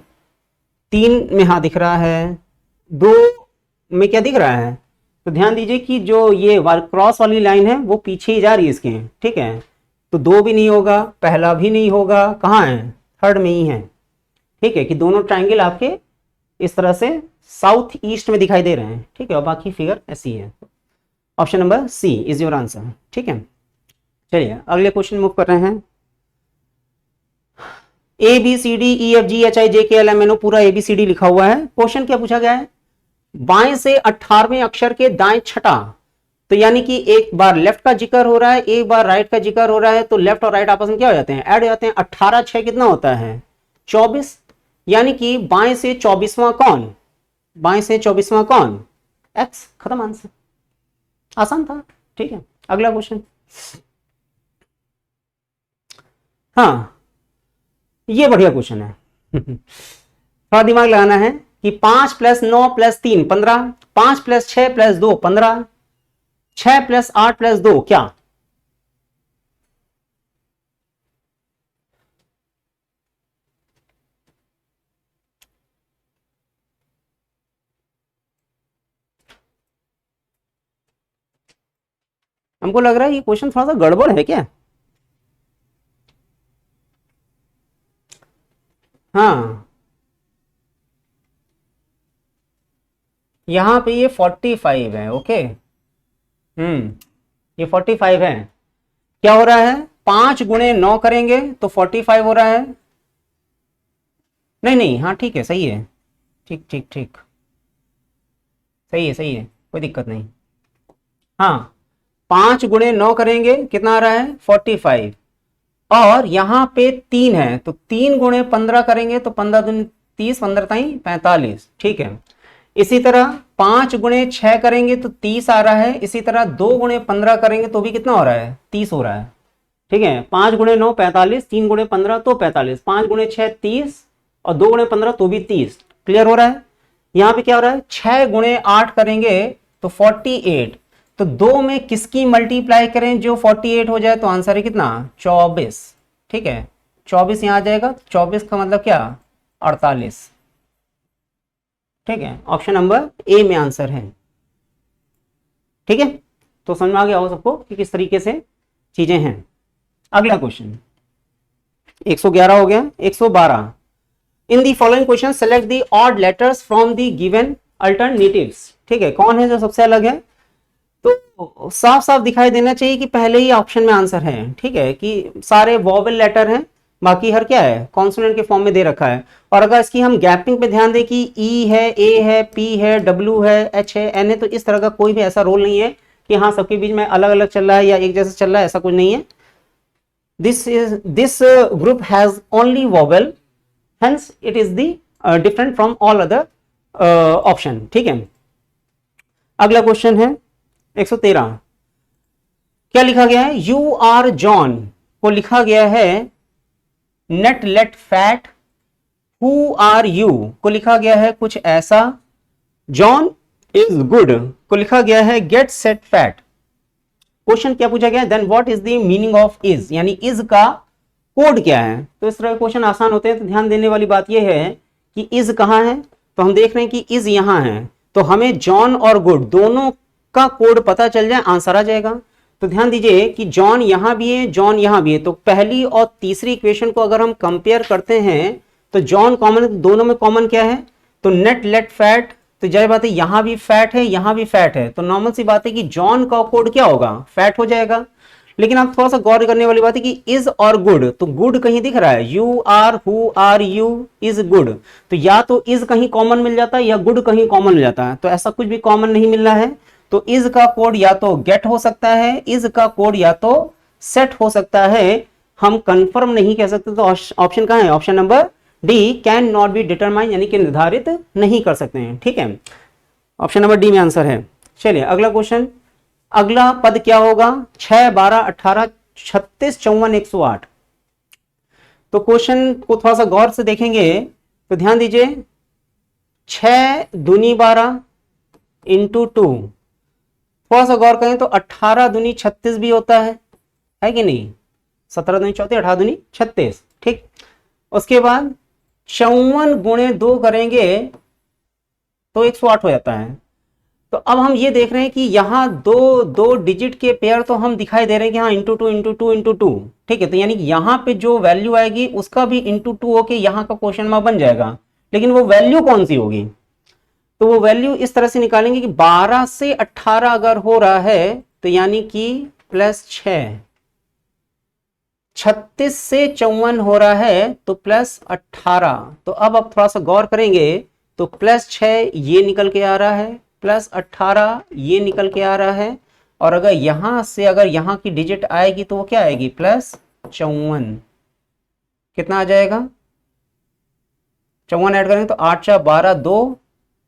3 में हाँ दिख रहा है, 2 में क्या दिख रहा है, तो ध्यान दीजिए कि जो ये क्रॉस वाली लाइन है वो पीछे ही जा रही है इसके। ठीक है, तो 2 भी नहीं होगा, पहला भी नहीं होगा, कहाँ है, थर्ड में ही है। ठीक है, कि दोनों ट्राइंगल आपके इस तरह से साउथ ईस्ट में दिखाई दे रहे हैं। ठीक है, और बाकी फिगर ऐसी है। Option number C is your answer. ठीक है, चलिए अगले क्वेश्चन मूव कर रहे हैं। A B C D E F G H I J K L M N O, पूरा ए बी सी डी लिखा हुआ है। क्वेश्चन क्या पूछा गया है, बाएं से 18वें अक्षर के दाएं छठा, तो यानी कि एक बार लेफ्ट का जिक्र हो रहा है, एक बार राइट का जिक्र हो रहा है, तो लेफ्ट और राइट आपस में क्या हो जाते हैं, ऐड हो जाते हैं। 18 6 कितना होता है, 24, यानी कि बाएं से 24वां कौन, बाएं से 24वां कौन, एक्स। खत्म आंसर, आसान था। ठीक है, अगला क्वेश्चन। हाँ, ये बढ़िया क्वेश्चन है थोड़ा दिमाग लगाना है कि 5 + 9 + 3 15, 5 + 6 + 2 15, 6 + 8 + 2 क्या, हमको लग रहा है ये क्वेश्चन थोड़ा सा गड़बड़ है क्या। हाँ, यहां पे ये 45 है। ओके, ये 45 है। क्या हो रहा है, 5 × 9 करेंगे तो 45 हो रहा है। नहीं नहीं, हाँ ठीक है, सही है, ठीक ठीक ठीक, सही है सही है, कोई दिक्कत नहीं। हाँ, 5 × 9 करेंगे कितना आ रहा है, 45, और यहां पे 3 है, तो 3 × 15 करेंगे तो 15 दूनी 30, 15 ताई 45। ठीक है, इसी तरह 5 × 6 करेंगे तो 30 आ रहा है। इसी तरह 2 × 15 करेंगे तो भी कितना हो रहा है, 30 हो रहा है। ठीक है, 5 × 9 45, 3 × 15 तो 45, 5 × 6 30, और 2 × 15 तो भी 30। क्लियर हो रहा है। यहां पे क्या हो रहा है, 6 × 8 करेंगे तो 48, तो 2 में किसकी मल्टीप्लाई करें जो 48 हो जाए, तो आंसर है कितना, 24। ठीक है, 24 यहां आ जाएगा, 24 का मतलब क्या, 48। ठीक है, ऑप्शन नंबर ए में आंसर है। ठीक है, तो समझ में आ गया हो सबको कि किस तरीके से चीजें हैं। अगला क्वेश्चन 111 हो गया, 112। In the following question select the odd letters from the given alternatives. ठीक है, कौन है जो सबसे अलग है, तो साफ साफ दिखाई देना चाहिए कि पहले ही ऑप्शन में आंसर है। ठीक है, कि सारे वॉवेल लेटर हैं, बाकी हर क्या है, कॉन्सोनेंट के फॉर्म में दे रखा है। और अगर इसकी हम गैपिंग पे ध्यान दें कि ई है, ए है, पी है, डब्ल्यू है, एच है, एन है, तो इस तरह का कोई भी ऐसा रोल नहीं है कि हाँ सबके बीच में अलग अलग चल रहा है या एक जैसा चल रहा है, ऐसा कुछ नहीं है। This group has only vowel, hence it is the different from all other option. ठीक है, अगला क्वेश्चन है 113। क्या लिखा गया है, यू आर जॉन को लिखा गया है net let fat, who are you को लिखा गया है कुछ ऐसा, जॉन इज गुड को लिखा गया है गेट सेट फैट। क्वेश्चन क्या पूछा गया, then what is the meaning of is, यानी इज का कोड क्या है। तो इस तरह के क्वेश्चन आसान होते हैं। तो ध्यान देने वाली बात यह है कि इज कहाँ है, तो हम देख रहे हैं कि इज यहां है, तो हमें जॉन और गुड दोनों का कोड पता चल जाए, आंसर आ जाएगा। तो ध्यान दीजिए कि जॉन यहां भी है, जॉन यहां भी है, तो पहली और तीसरी इक्वेशन को अगर हम कंपेयर करते हैं तो जॉन कॉमन है, तो दोनों में कॉमन क्या है, तो नेट लेट फैट, तो जाहिर बात है यहां भी फैट है, यहां भी फैट है, तो नॉर्मल सी बात है कि जॉन का कोड क्या होगा, फैट हो जाएगा। लेकिन आप थोड़ा सा गौर करने वाली बात है कि इज और गुड, तो गुड कहीं दिख रहा है, you are, who are you, is good, तो या तो इज कहीं कॉमन मिल जाता है या गुड कहीं कॉमन मिल जाता है, तो ऐसा कुछ भी कॉमन नहीं मिल रहा है। तो इज का कोड या तो गेट हो सकता है, इज का कोड या तो सेट हो सकता है, हम कंफर्म नहीं कह सकते। तो ऑप्शन कहां है, option number D, can not be determine, यानी कि निर्धारित नहीं कर सकते हैं। ठीक है, ऑप्शन नंबर डी में आंसर है। चलिए अगला क्वेश्चन, अगला पद क्या होगा, 6, 12, 18, 36, 54, 108। तो क्वेश्चन को थोड़ा सा गौर से देखेंगे तो ध्यान दीजिए, 6 दूनी 12 इंटू 2, थोड़ा सा गौर करें तो 18 दूनी 36 भी होता है कि नहीं, 17 दूनी 34, 18 दूनी 36, ठीक। उसके बाद 54 गुणे 2 करेंगे तो 108 हो जाता है। तो अब हम ये देख रहे हैं कि यहाँ दो डिजिट के पेयर तो हम दिखाई दे रहे हैं कि हाँ इंटू 2 इंटू 2 इंटू 2, ठीक है। तो यानी कि यहाँ पे जो वैल्यू आएगी उसका भी इंटू 2 होके यहाँ का क्वेश्चन मार्क बन जाएगा, लेकिन वो वैल्यू कौन सी होगी, तो वो वैल्यू इस तरह से निकालेंगे कि 12 से 18 अगर हो रहा है तो यानी कि +6, 36 से 54 हो रहा है तो +18। तो अब आप थोड़ा सा गौर करेंगे तो +6 ये निकल के आ रहा है, +18 ये निकल के आ रहा है, और अगर यहां से अगर यहां की डिजिट आएगी तो वो क्या आएगी, +54, कितना आ जाएगा, 54 ऐड करेंगे तो 8 4 12 2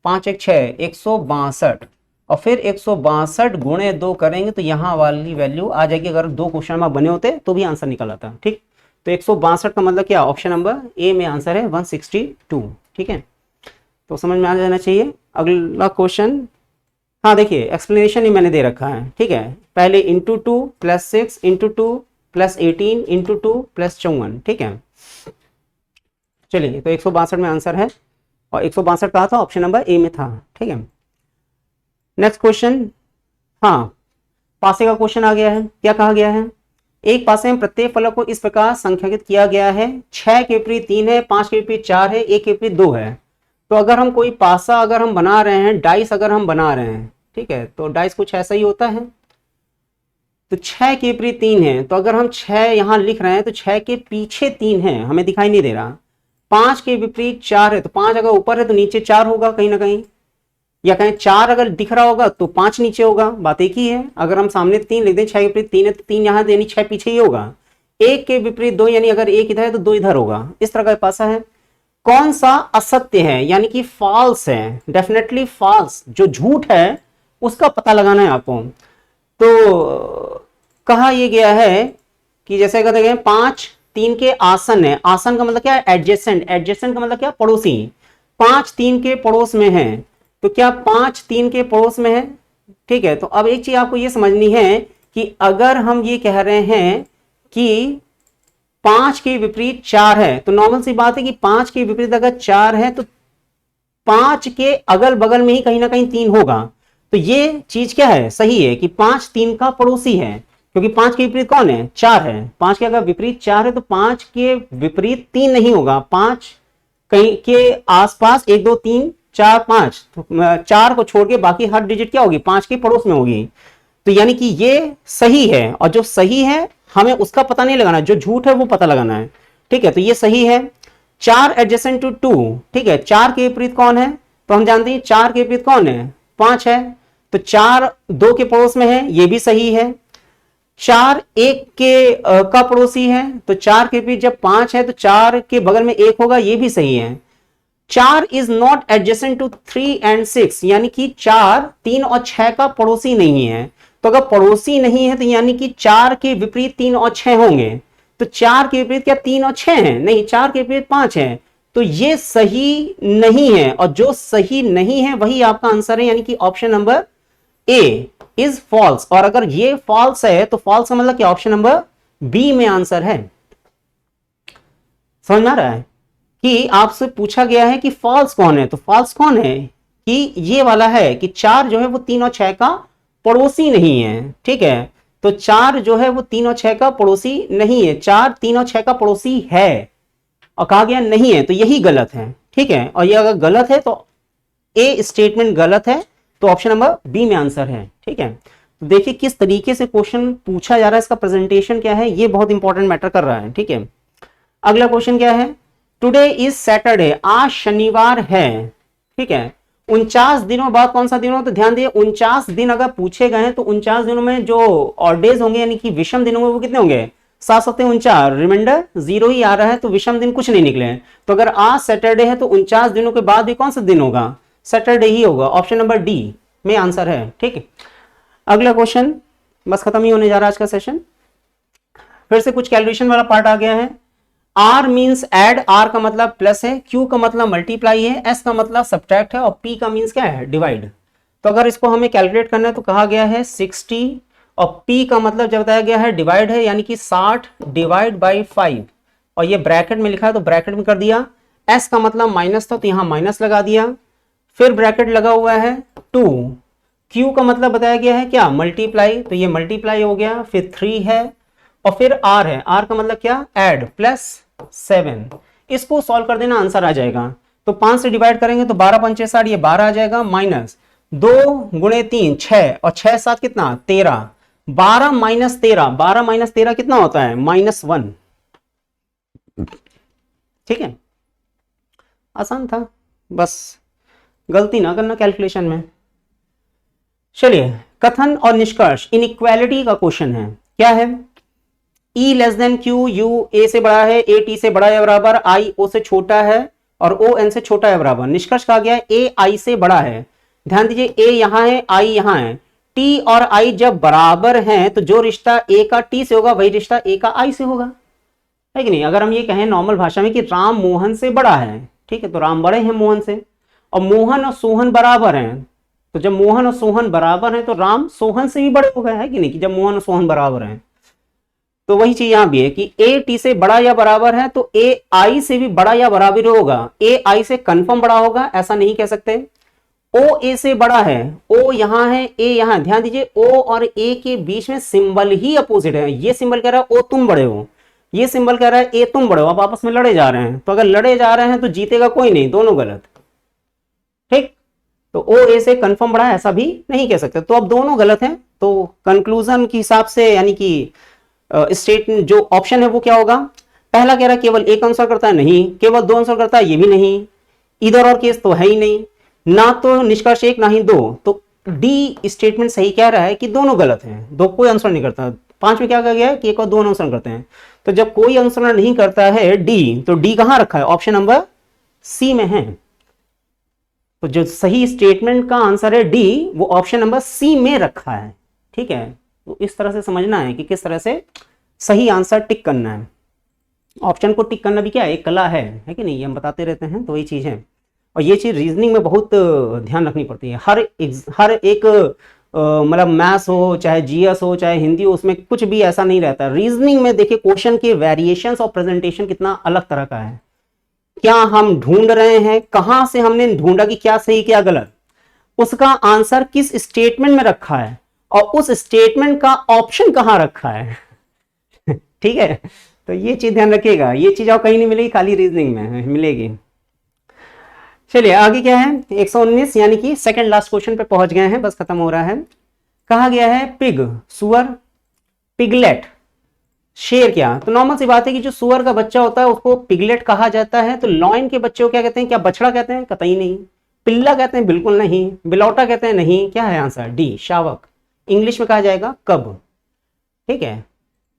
5 1 6 162, और फिर 162 गुणे 2 करेंगे तो यहाँ वाली वैल्यू आ जाएगी। अगर 2 क्वेश्चन मार्क बने होते तो भी आंसर निकल आता, ठीक। तो 162 का मतलब क्या, ऑप्शन नंबर ए में आंसर है 162, ठीक है। तो समझ में आ जाना चाहिए। अगला क्वेश्चन, हाँ देखिए एक्सप्लेनेशन ही मैंने दे रखा है, ठीक है। पहले इंटू 2 +6 इंटू 2 +18 इंटू 2 +54, ठीक है। चलिए तो 162 में आंसर है, और 162 कहा था, ऑप्शन नंबर ए में था, ठीक है। नेक्स्ट क्वेश्चन, हाँ पासे का क्वेश्चन आ गया है। क्या कहा गया है, एक पासे में प्रत्येक फलक को इस प्रकार संख्याकित किया गया है, 6 के विपरीत 3 है, 5 के विपरीत 4 है, 1 के विपरीत 2 है। तो अगर हम कोई पासा अगर हम बना रहे हैं, डाइस अगर हम बना रहे हैं, ठीक है, तो डाइस कुछ ऐसा ही होता है। तो 6 के विपरीत 3 है, तो अगर हम 6 यहां लिख रहे हैं तो 6 के पीछे 3 है, हमें दिखाई नहीं दे रहा। 5 के विपरीत 4 है, तो 5 अगर ऊपर है तो नीचे 4 होगा कहीं ना कहीं, या कहीं 4 अगर दिख रहा होगा तो 5 नीचे होगा, बात एक ही है। अगर हम सामने 3 लिख दें, 6 के विपरीत 3 है तो 3 यहाँ यानी 6 पीछे ही होगा। 1 के विपरीत 2, यानी अगर 1 इधर है तो 2 इधर होगा। इस तरह का पासा है। कौन सा असत्य है, यानी कि फॉल्स है, डेफिनेटली फॉल्स, जो झूठ है उसका पता लगाना है आपको। तो कहा यह गया है कि जैसे कहते हैं 5 3 के आसन है, आसन का मतलब क्या है, एडजेसेंट, एडजेसेंट का मतलब क्या, पड़ोसी। 5 3 के पड़ोस में है, तो क्या 5 3 के पड़ोस में है, ठीक है। तो अब एक चीज आपको ये समझनी है कि अगर हम ये कह रहे हैं कि 5 के विपरीत 4 है, तो नॉर्मल सी बात है कि 5 के विपरीत अगर 4 है तो 5 के अगल बगल में ही कहीं ना कहीं 3 होगा। तो ये चीज क्या है, सही है कि 5 3 का पड़ोसी है, क्योंकि 5 के विपरीत कौन है, 4 है। 5 के अगर विपरीत 4 है तो 5 के विपरीत 3 नहीं होगा, 5 कहीं के आसपास 1 2 3 4 5, तो 4 को छोड़ के बाकी हर डिजिट क्या होगी, 5 के पड़ोस में होगी। तो यानी कि ये सही है, और जो सही है हमें उसका पता नहीं लगाना, जो झूठ है वो पता लगाना है, ठीक है। तो ये सही है। 4 एडजेसेंट टू 2, ठीक है। 4 के विपरीत कौन है, तो हम जानते हैं 4 के विपरीत कौन है, 5 है, तो 4 2 के पड़ोस में है, ये भी सही है। 4 1 के का पड़ोसी है, तो 4 के विपरीत जब 5 है तो 4 के बगल में 1 होगा, ये भी सही है। 4 is not adjacent to 3 and 6, यानी कि 4 3 और 6 का पड़ोसी नहीं है। तो अगर पड़ोसी नहीं है तो यानी कि 4 के विपरीत 3 और 6 होंगे। तो 4 के विपरीत क्या 3 और 6 हैं, नहीं, 4 के विपरीत 5 है। तो ये सही नहीं है, और जो सही नहीं है वही आपका आंसर है, यानी कि option number A is false, और अगर ये फॉल्स है तो फॉल्स का मतलब क्या, ऑप्शन नंबर बी में आंसर है। समझ में आ रहा है कि आपसे पूछा गया है कि फॉल्स कौन है, तो फॉल्स कौन है कि ये वाला है कि 4 जो है वो 3 और 6 का पड़ोसी नहीं है। ठीक है, तो 4 जो है वो 3 और 6 का पड़ोसी नहीं है, 4 3 और 6 का पड़ोसी है और कहा गया नहीं है, तो यही गलत है। ठीक है, और ये अगर गलत है तो ए स्टेटमेंट गलत है, तो ऑप्शन नंबर बी में आंसर है। ठीक है, तो देखिए किस तरीके से क्वेश्चन पूछा जा रहा है, इसका प्रेजेंटेशन क्या है, ये बहुत इंपॉर्टेंट मैटर कर रहा है। ठीक है, अगला क्वेश्चन क्या है, टुडे इज सैटरडे, आज शनिवार है। ठीक है, 49 दिनों बाद कौन सा दिन हो, तो ध्यान दिए 49 दिन अगर पूछे गए हैं तो 49 दिनों में जो ऑड डेज होंगे यानी कि विषम दिन होंगे वो कितने होंगे, 7 7 49, रिमाइंडर 0 ही आ रहा है, तो विषम दिन कुछ नहीं निकले। तो अगर आज सैटरडे है तो 49 दिनों के बाद भी कौन सा दिन होगा, सैटरडे ही होगा, ऑप्शन नंबर डी में आंसर है। ठीक है, अगला क्वेश्चन, बस खत्म ही होने जा रहा है आज का सेशन। फिर से कुछ कैलकुलेशन वाला पार्ट आ गया है। आर मीन्स एड, आर का मतलब प्लस है, क्यू का मतलब मल्टीप्लाई है, एस का मतलब सब्ट्रैक्ट है और पी का मीन्स क्या है, डिवाइड। तो अगर इसको हमें कैलकुलेट करना है तो कहा गया है 60 और पी का मतलब जब बताया गया है डिवाइड है, यानी कि 60 डिवाइड बाई 5 और ये ब्रैकेट में लिखा है तो ब्रैकेट में कर दिया। एस का मतलब माइनस था तो यहां माइनस लगा दिया, फिर ब्रैकेट लगा हुआ है 2। क्यू का मतलब बताया गया है क्या, मल्टीप्लाई, तो ये मल्टीप्लाई हो गया, फिर 3 है और फिर आर है, आर का मतलब क्या, ऐड, प्लस 7। इसको सॉल्व कर देना, आंसर आ जाएगा। तो 5 से डिवाइड करेंगे तो 12 पंचे 60, ये 12 आ जाएगा, माइनस 2 गुणे 3 6 और 6 7 कितना 13, 12 माइनस 13, 12 माइनस 13 कितना होता है, -1। ठीक है, आसान था, बस गलती ना करना कैलकुलेशन में। चलिए, कथन और निष्कर्ष, इनइक्वालिटी का क्वेश्चन है, क्या है, E less than Q, U A से बड़ा है, ए टी से बड़ा या बराबर, आई ओ से छोटा है और ओ एन से छोटा है बराबर। निष्कर्ष कहा गया है ए आई से बड़ा है। ध्यान दीजिए, ए यहां है, आई यहां है, टी और आई जब बराबर हैं तो जो रिश्ता ए का टी से होगा वही रिश्ता ए का आई से होगा, है कि नहीं। अगर हम ये कहें नॉर्मल भाषा में कि राम मोहन से बड़ा है, ठीक है, तो राम बड़े हैं मोहन से, और मोहन और सोहन बराबर हैं, तो जब मोहन और सोहन बराबर हैं तो राम सोहन से भी बड़े हो गए, है कि नहीं, कि जब मोहन और सोहन बराबर हैं। तो वही चीज यहां भी है कि ए टी से बड़ा या बराबर है तो ए आई से भी बड़ा या बराबर होगा, ए आई से कंफर्म बड़ा होगा ऐसा नहीं कह सकते। ओ ए से बड़ा है, ओ यहां है, ए यहां, ध्यान दीजिए ओ और ए के बीच में सिंबल ही अपोजिट है। ये सिंबल कह रहा है ओ तुम बड़े हो, ये सिंबल कह रहा है ए तुम बड़े हो, आप आपस में लड़े जा रहे हैं, तो अगर लड़े जा रहे हैं तो जीतेगा कोई नहीं, दोनों गलत। ठीक, तो ओ ए से कंफर्म बड़ा है ऐसा भी नहीं कह सकते, तो अब दोनों गलत हैं। तो कंक्लूजन के हिसाब से यानी कि स्टेट जो ऑप्शन है वो क्या होगा, पहला कह रहा है केवल एक आंसर करता है, नहीं, केवल 2 आंसर करता है, ये भी नहीं, इधर और केस तो है ही नहीं, ना तो निष्कर्ष 1 ना ही 2, तो डी स्टेटमेंट सही कह रहा है कि दोनों गलत हैं, दो कोई आंसर नहीं करता। 5 में क्या कहा गया है कि एक और 2 आंसर करते हैं, तो जब कोई आंसर नहीं करता है डी, तो डी कहां रखा है, ऑप्शन नंबर सी में है। तो जो सही स्टेटमेंट का आंसर है डी, वो ऑप्शन नंबर सी में रखा है। ठीक है, तो इस तरह से समझना है कि किस तरह से सही आंसर टिक करना है। ऑप्शन को टिक करना भी क्या है, एक कला है कि नहीं, ये हम बताते रहते हैं, तो वही चीज है। और ये चीज रीजनिंग में बहुत ध्यान रखनी पड़ती है। हर एक मतलब मैथ्स हो चाहे जीएस हो चाहे हिंदी हो, उसमें कुछ भी ऐसा नहीं रहता। रीजनिंग में देखिए क्वेश्चन के वेरिएशंस और प्रेजेंटेशन कितना अलग तरह का है। क्या हम ढूंढ रहे हैं, कहां से हमने ढूंढा कि क्या सही क्या गलत, उसका आंसर किस स्टेटमेंट में रखा है और उस स्टेटमेंट का ऑप्शन कहां रखा है। ठीक है, तो ये चीज ध्यान रखिएगा, ये चीज आपको कहीं नहीं मिलेगी, खाली रीजनिंग में मिलेगी। चलिए आगे क्या है, 119 यानी कि सेकंड लास्ट क्वेश्चन पे पहुंच गए हैं, बस खत्म हो रहा है। कहा गया है पिग सुअर, पिगलेट शेर, क्या, तो नॉर्मल सी बात है कि जो सुअर का बच्चा होता है उसको पिगलेट कहा जाता है। तो लॉयन के बच्चे को क्या कहते हैं, क्या बछड़ा कहते हैं, कतई नहीं। पिल्ला कहते हैं, बिल्कुल नहीं। बिलौटा कहते हैं, नहीं। क्या है आंसर, डी शावक, इंग्लिश में कहा जाएगा कब। ठीक है,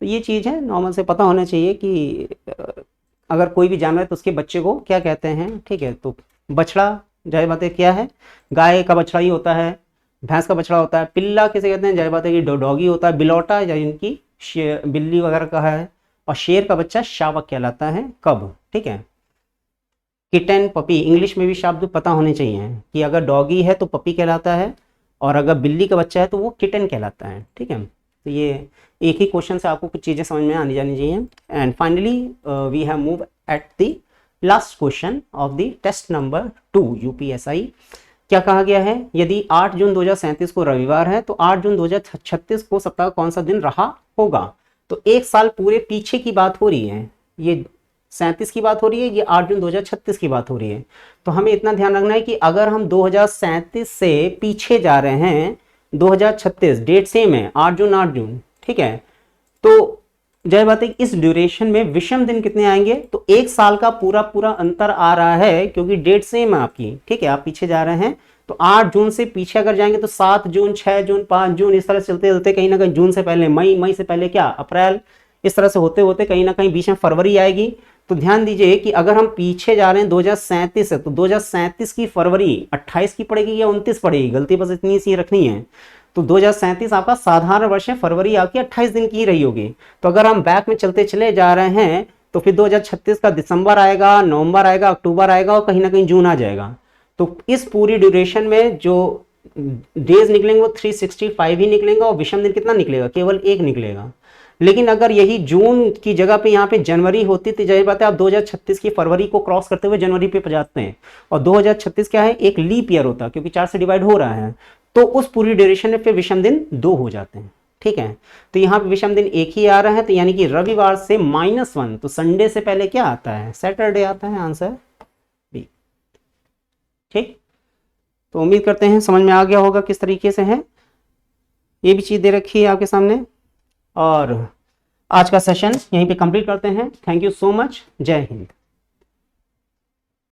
तो ये चीज है, नॉर्मल से पता होना चाहिए कि अगर कोई भी जानवर है तो उसके बच्चे को क्या कहते हैं। ठीक है, तो बछड़ा जाहिर बात है क्या है, गाय का बछड़ा ही होता है, भैंस का बछड़ा होता है। पिल्ला किसे कहते हैं, जाहिर बात है कि डॉगी होता है। बिलौटा या इनकी बिल्ली वगैरह का है। और शेर का बच्चा शावक कहलाता है कब। ठीक है, किटन, पपी, इंग्लिश में भी शब्द पता होने चाहिए कि अगर डॉगी है तो पपी कहलाता है और अगर बिल्ली का बच्चा है तो वो किटन कहलाता है। ठीक है, तो ये एक ही क्वेश्चन से आपको कुछ चीज़ें समझ में आनी जानी चाहिए। And finally we have move at the last question of the test number 2 UPSI. क्या कहा गया है, यदि 8 जून 2037 को रविवार है तो 8 जून 2036 को सप्ताह का कौन सा दिन रहा होगा। तो एक साल पूरे पीछे की बात हो रही है, ये 37 की बात हो रही है, ये 8 जून 2036 की बात हो रही है। तो हमें इतना ड्यान रखना है कि अगर हम 2037 से पीछे जा रहे हैं 2036, डेट सेम है 8 जून 8 जून, ठीक है, तो जय बात है कि इस ड्यूरेशन में विषम दिन कितने आएंगे, तो एक साल का पूरा पूरा अंतर आ रहा है क्योंकि डेट सेम है आपकी। ठीक है, आप पीछे जा रहे हैं तो 8 जून से पीछे अगर जाएंगे तो 7 जून 6 जून 5 जून इस तरह से चलते चलते कहीं ना कहीं जून से पहले मई, मई से पहले क्या अप्रैल, इस तरह से होते होते कहीं ना कहीं बीच में फरवरी आएगी। तो ध्यान दीजिए कि अगर हम पीछे जा रहे हैं 2037 है तो 2037 की फरवरी 28 की पड़ेगी या 29 पड़ेगी, गलती बस इतनी सी रखनी है। तो 2037 आपका साधारण वर्ष है, फरवरी आपकी 28 दिन की रही होगी। तो अगर हम बैक में चलते चले जा रहे हैं तो फिर 2036 का दिसंबर आएगा, नवंबर आएगा, अक्टूबर आएगा और कहीं ना कहीं जून आ जाएगा। तो इस पूरी ड्यूरेशन में जो डेज निकलेंगे वो 365 ही निकलेंगे और विषम दिन कितना निकलेगा, केवल एक निकलेगा। लेकिन अगर यही जून की जगह पे यहाँ पे जनवरी होती तो जाहिर बात है आप 2036 की फरवरी को क्रॉस करते हुए जनवरी पे जाते हैं और 2036 क्या है, एक लीप ईयर होता क्योंकि 4 से डिवाइड हो रहा है, तो उस पूरी ड्यूरेशन में पे विषम दिन 2 हो जाते हैं। ठीक है, तो यहाँ पे विषम दिन एक ही आ रहा है, तो यानी कि रविवार से -1, तो संडे से पहले क्या आता है, सैटरडे आता है, आंसर बी। ठीक, तो उम्मीद करते हैं समझ में आ गया होगा किस तरीके से है, ये भी चीज दे रखी है आपके सामने। और आज का सेशन यहीं पे कंप्लीट करते हैं। थैंक यू सो मच, जय हिंद।